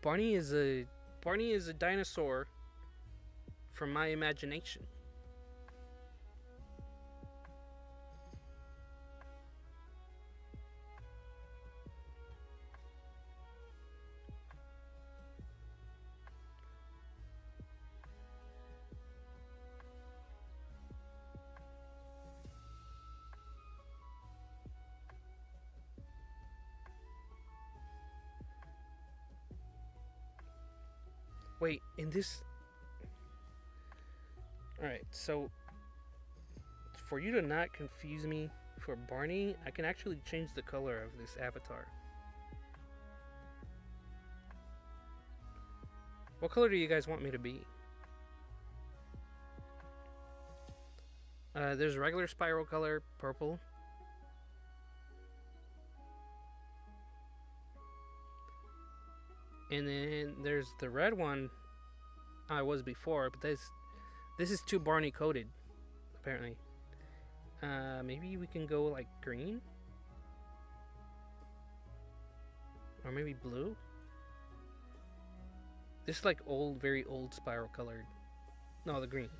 Speaker 1: Barney is a dinosaur from my imagination. Wait, in this... Alright, so... For you to not confuse me for Barney, I can actually change the color of this avatar. What color do you guys want me to be? There's regular spiral color, purple. And then there's the red one I was before, but this is too Barney coded, apparently. Maybe we can go like green? Or maybe blue? This is like old, very old spiral colored. No, the green.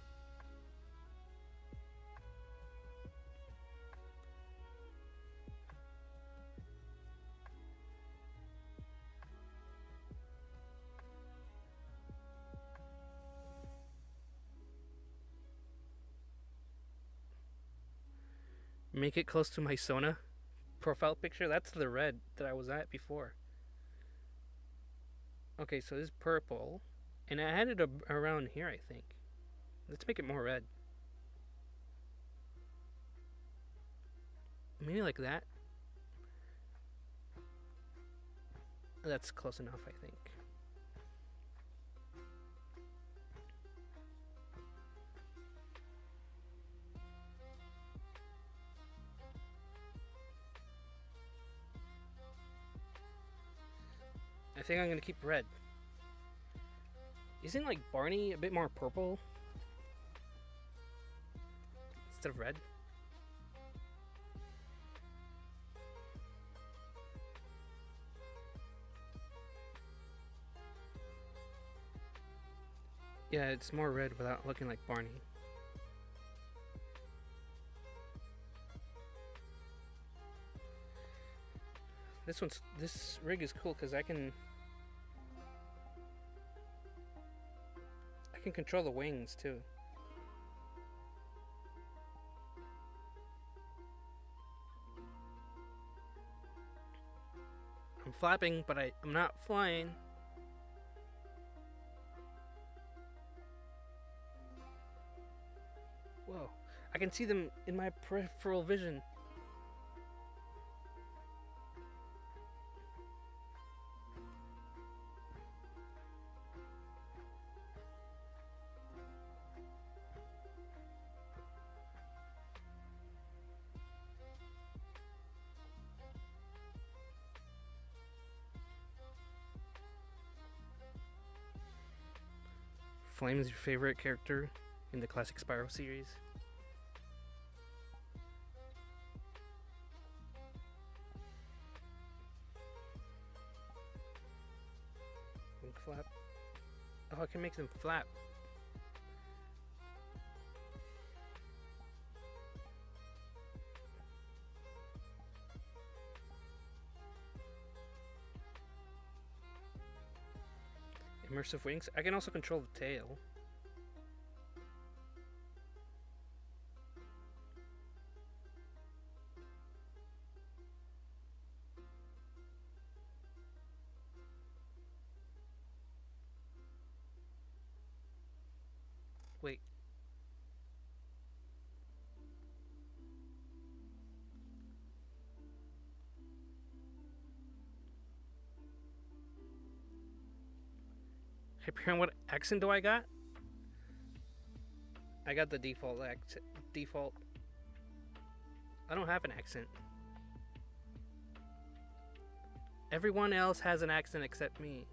Speaker 1: Make it close to my Sona profile picture. That's the red that I was at before. Okay, so this is purple. And I had it around here, I think. Let's make it more red. Maybe like that. That's close enough, I think. I think I'm gonna keep red. Isn't like Barney a bit more purple instead of red? Yeah, it's more red without looking like Barney. This rig is cool because I can control the wings too. I'm flapping, but I'm not flying. Whoa, I can see them in my peripheral vision. Flame is your favorite character in the classic Spyro series? Wing flap. Oh, I can make them flap. Immersive wings. I can also control the tail. Wait. Hyperion, what accent do I got? I got the default accent. Default. I don't have an accent. Everyone else has an accent except me.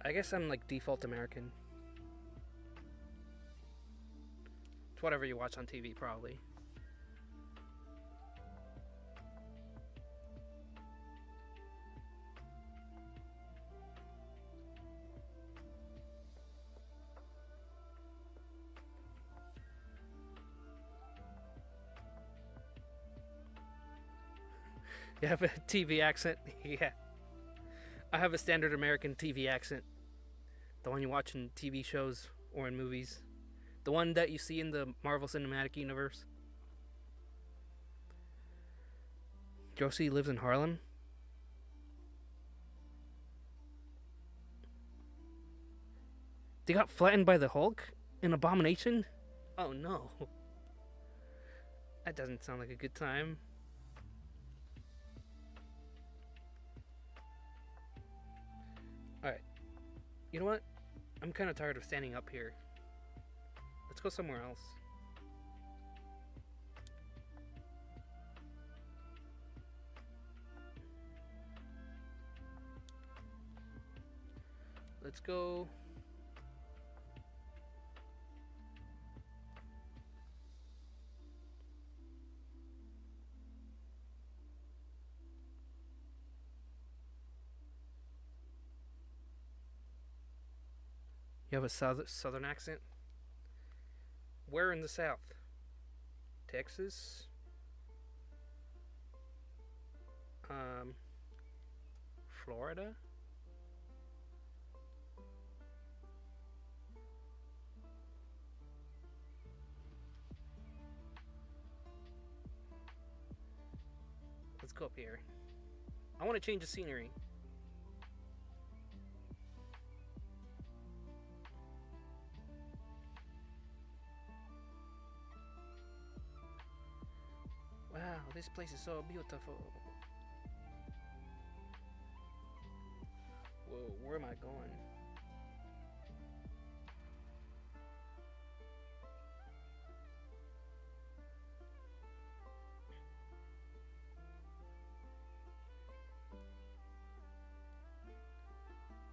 Speaker 1: I guess I'm like default American. It's whatever you watch on TV, probably. You have a TV accent? Yeah. I have a standard American TV accent. The one you watch in TV shows or in movies. The one that you see in the Marvel Cinematic Universe. Josie lives in Harlem. They got flattened by the Hulk? An abomination? Oh no. That doesn't sound like a good time. Alright. You know what? I'm kind of tired of standing up here. Let's go somewhere else. Let's go. You have a southern accent? Where in the South? Texas? Florida? Let's go up here. I want to change the scenery. Wow, this place is so beautiful. Whoa, where am I going?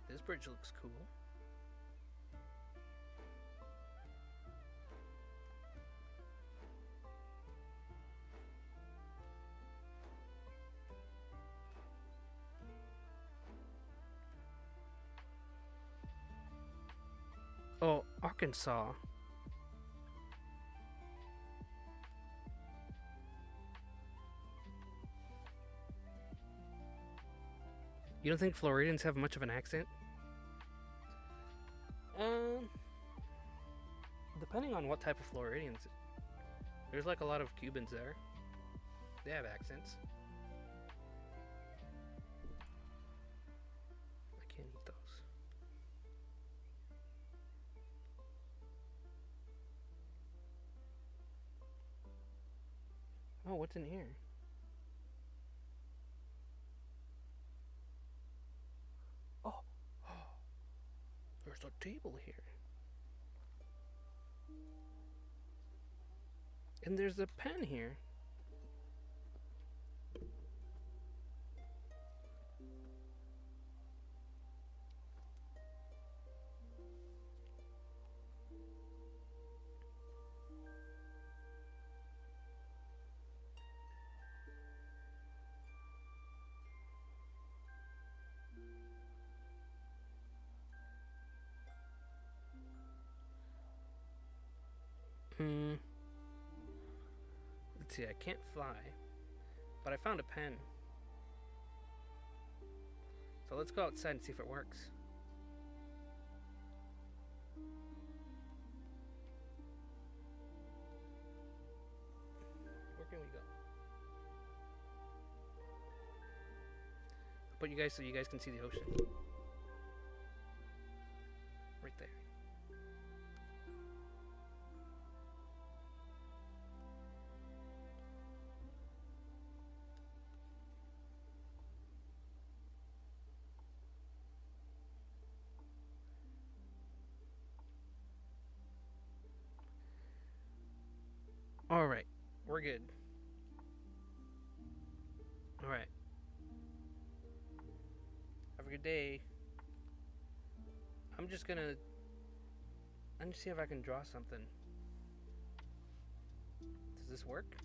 Speaker 1: This bridge looks cool. Oh, Arkansas. You don't think Floridians have much of an accent? Depending on what type of Floridians. There's like a lot of Cubans there. They have accents. I can't eat those. Oh, what's in here? Oh, there's a table here. And there's a pen here. Let's see, I can't fly, but I found a pen. So let's go outside and see if it works. Where can we go? I'll put you guys so you guys can see the ocean. Right there. Alright, we're good. Alright. Have a good day. I'm just gonna see if I can draw something. Does this work?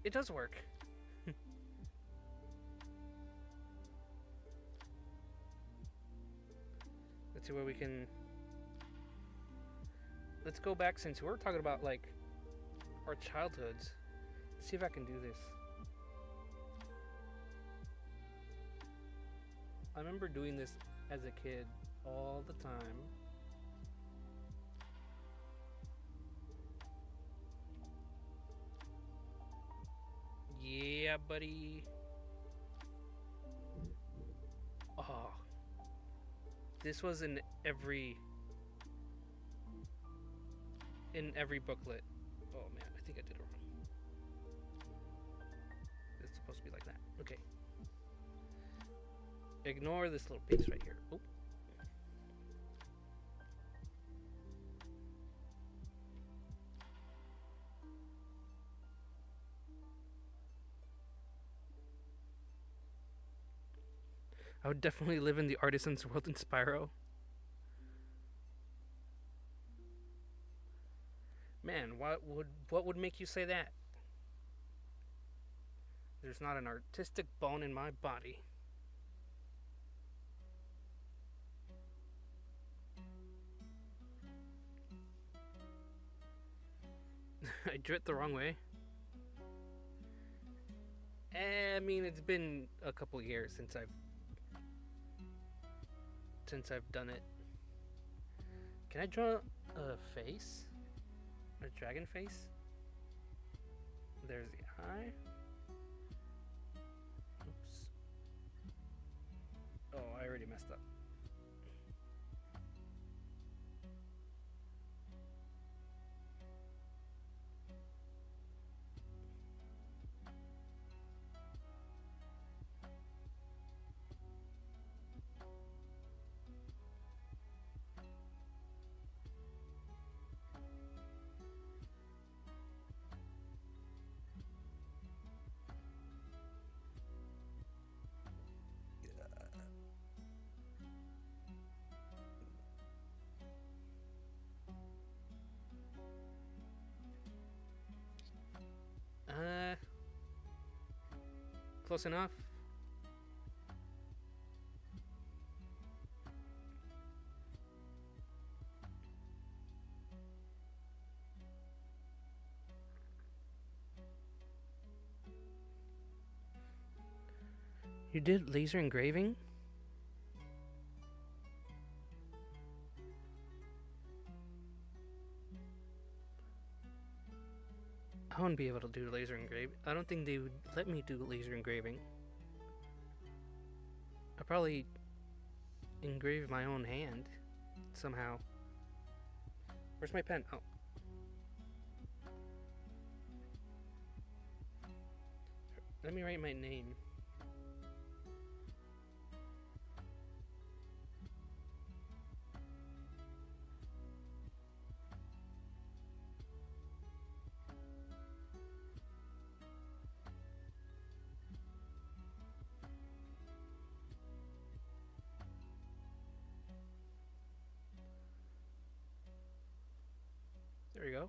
Speaker 1: It does work. Let's see where we can. Let's go back since we're talking about like our childhoods. Let's see if I can do this. I remember doing this as a kid all the time. Yeah, buddy. Oh. This was in every booklet. Oh man, I think I did it wrong. It's supposed to be like that. Okay. Ignore this little piece right here. Oh. I would definitely live in the artisan's world in Spyro. Man, what would make you say that? There's not an artistic bone in my body. I drew it the wrong way. I mean, it's been a couple years since I've done it. Can I draw a face? A dragon face? There's the eye. Oops. Oh, I already messed up. Uh, Close enough. You did laser engraving? I wouldn't be able to do laser engraving. I don't think they would let me do laser engraving. I probably engrave my own hand somehow. Where's my pen? Oh. Let me write my name. There we go.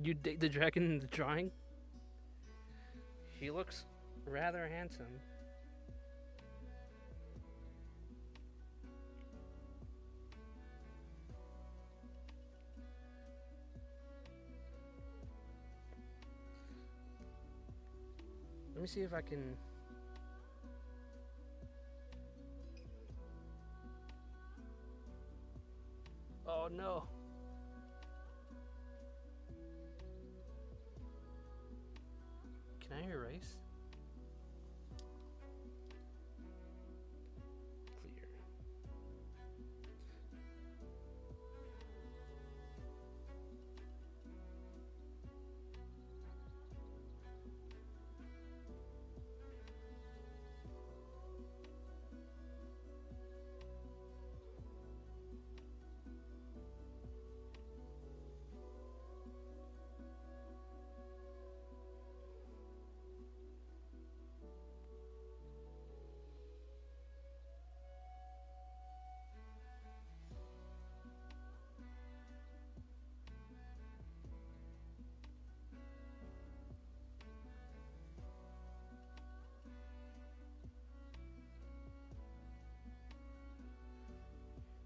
Speaker 1: You dig the dragon in the drawing? He looks rather handsome. Let me see if I can. Oh no. Can I erase? Clear.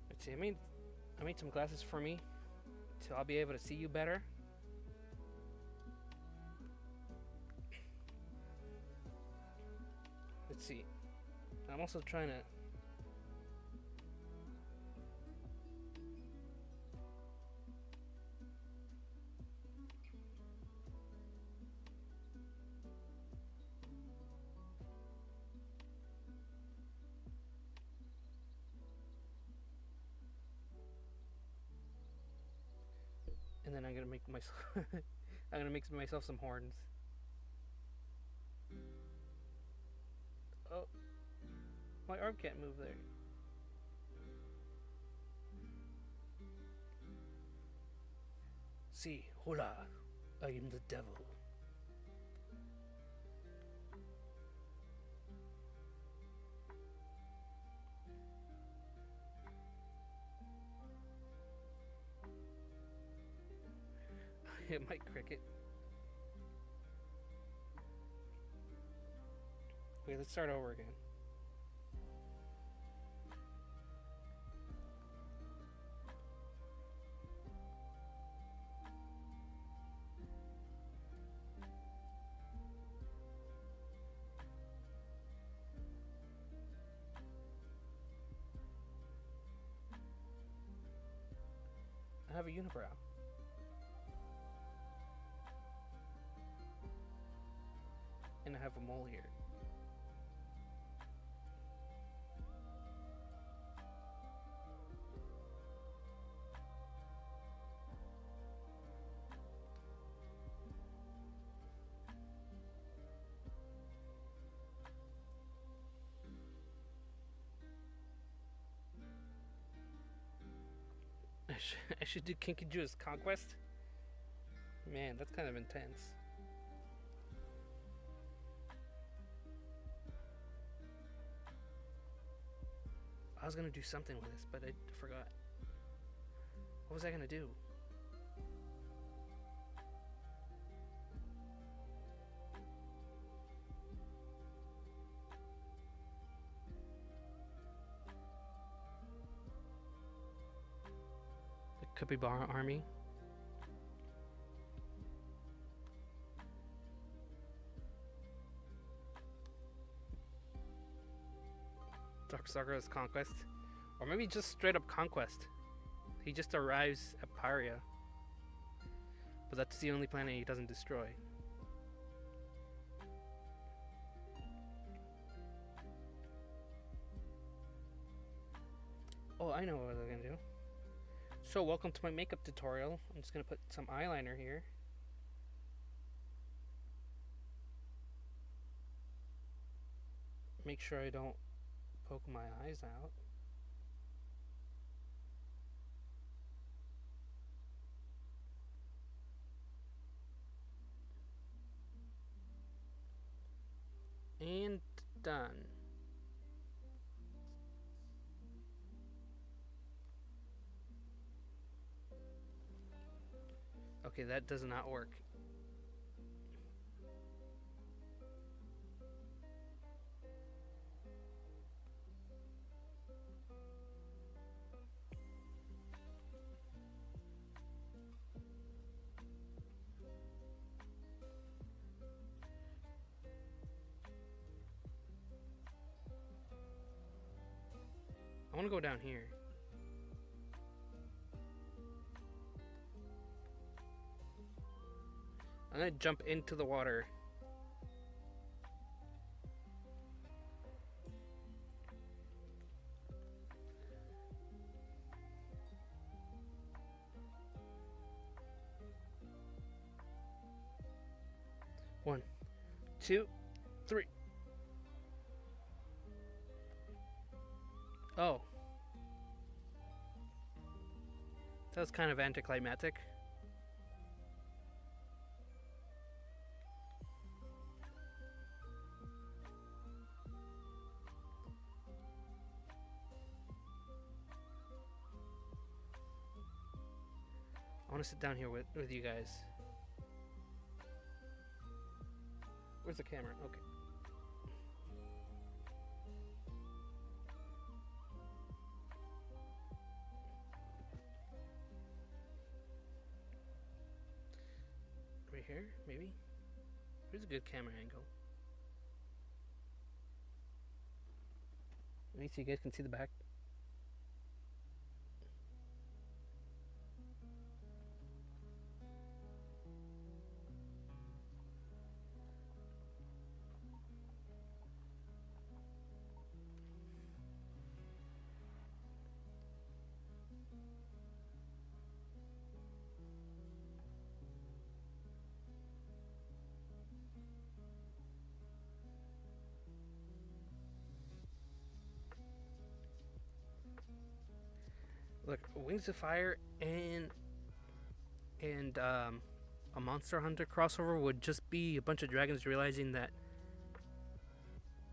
Speaker 1: Let's see. I made some glasses for me, so I'll be able to see you better. Let's see. I'm also trying to. And then I'm gonna make myself. I'm gonna make myself some horns. Oh, my arm can't move there. See, hola, I am the devil. Hit my cricket. Wait, let's start over again. I have a unibrow. And I have a mole here. I should do Kinky Jew's Conquest. Man, that's kind of intense. I was gonna do something with this, but I forgot. What was I gonna do? The Capybara Army. Darkstalker's Conquest. Or maybe just straight up Conquest. He just arrives at Pyria. But that's the only planet he doesn't destroy. Oh, I know what I'm gonna do. So, welcome to my makeup tutorial. I'm just gonna put some eyeliner here. Make sure I don't poke my eyes out. And done. Okay, that does not work. I want to go down here. I'm gonna jump into the water. One, 2, 3. Oh. That was kind of anticlimactic. I want to sit down here with you guys. Where's the camera? Okay. Right here, maybe? Here's a good camera angle. Let me see, you guys can see the back. Look, Wings of Fire and a Monster Hunter crossover would just be a bunch of dragons realizing that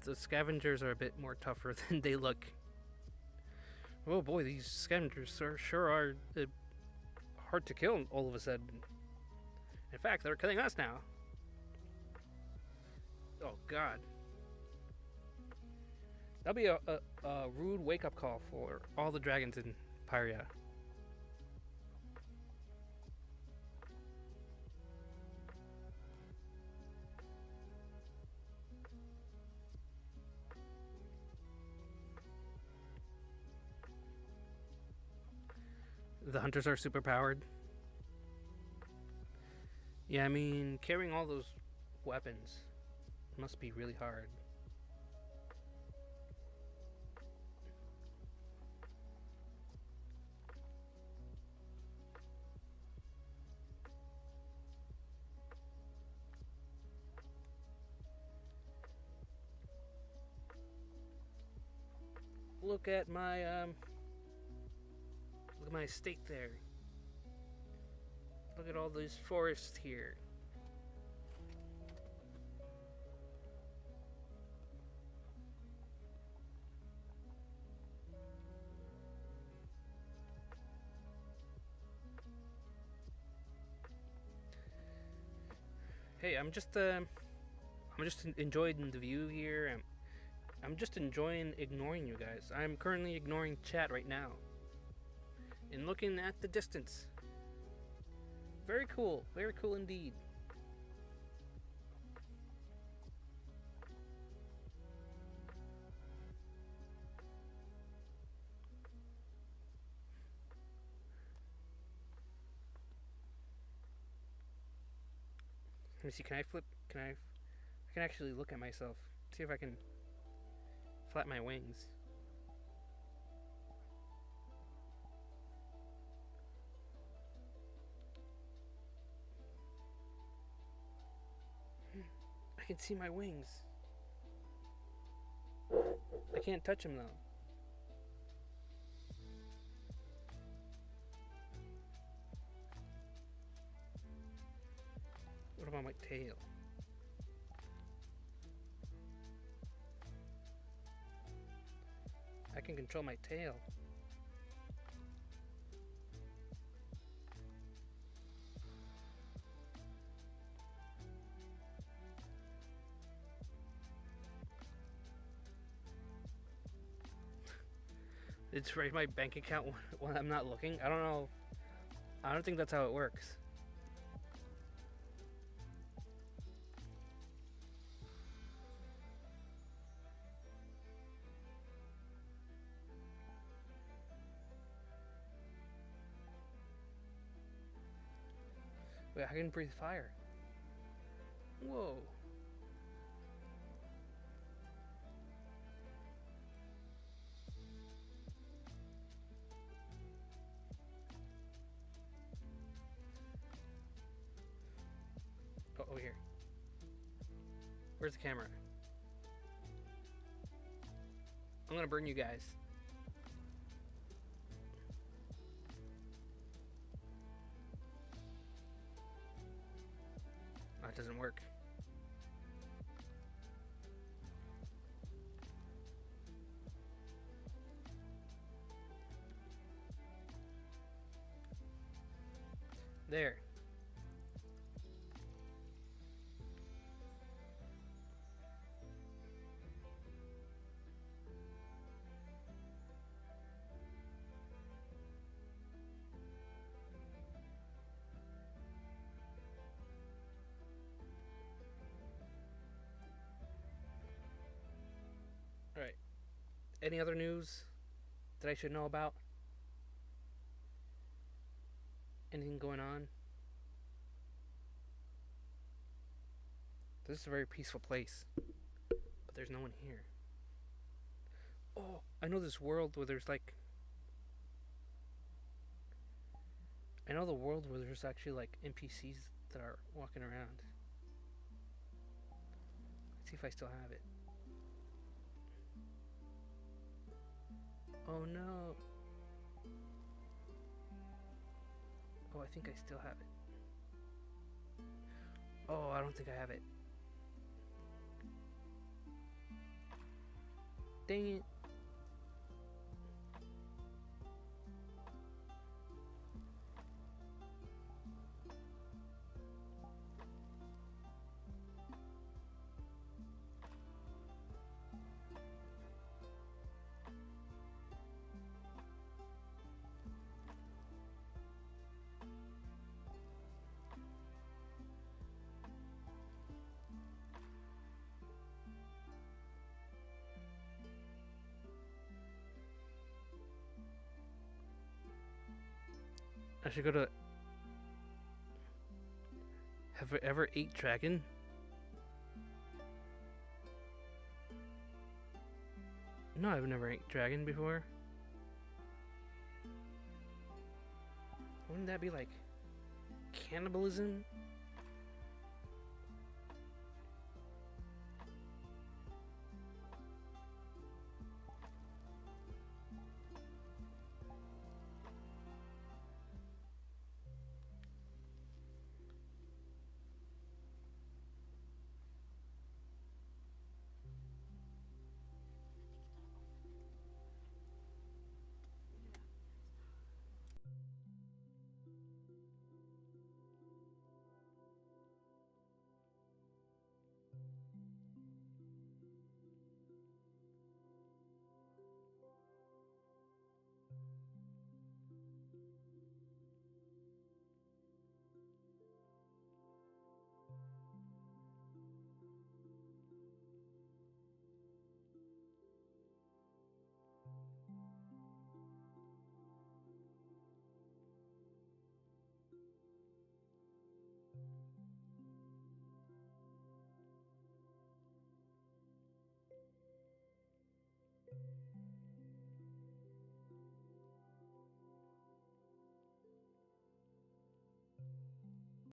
Speaker 1: the scavengers are a bit more tougher than they look. Oh boy, these scavengers sure are hard to kill all of a sudden. In fact, they're killing us now. Oh god. That'll be a rude wake up call for all the dragons in Pyria. The hunters are super powered. Yeah, I mean, carrying all those weapons must be really hard. Look at my estate there. Look at all these forests here. Hey, I'm just enjoying the view here. I'm just enjoying ignoring you guys. I'm currently ignoring chat right now and looking at the distance. Very cool indeed. Let me see. Can I flip? I can actually look at myself. See if I can flap my wings. I can see my wings. I can't touch them though. What about my tail? I can control my tail. It's right my bank account when I'm not looking. I don't know. I don't think that's how it works. Wait, I can breathe fire. Whoa. Oh, here. Where's the camera? I'm gonna burn you guys. Oh, it doesn't work. There. Alright. Any other news that I should know about? Anything going on? This is a very peaceful place, but there's no one here. Oh, I know this world where there's like... I know the world where there's actually like NPCs that are walking around. Let's see if I still have it. Oh no. Oh, I think I still have it. Oh, I don't think I have it. Dang it. I should go to. Have I ever ate dragon? No, I've never ate dragon before. Wouldn't that be like cannibalism?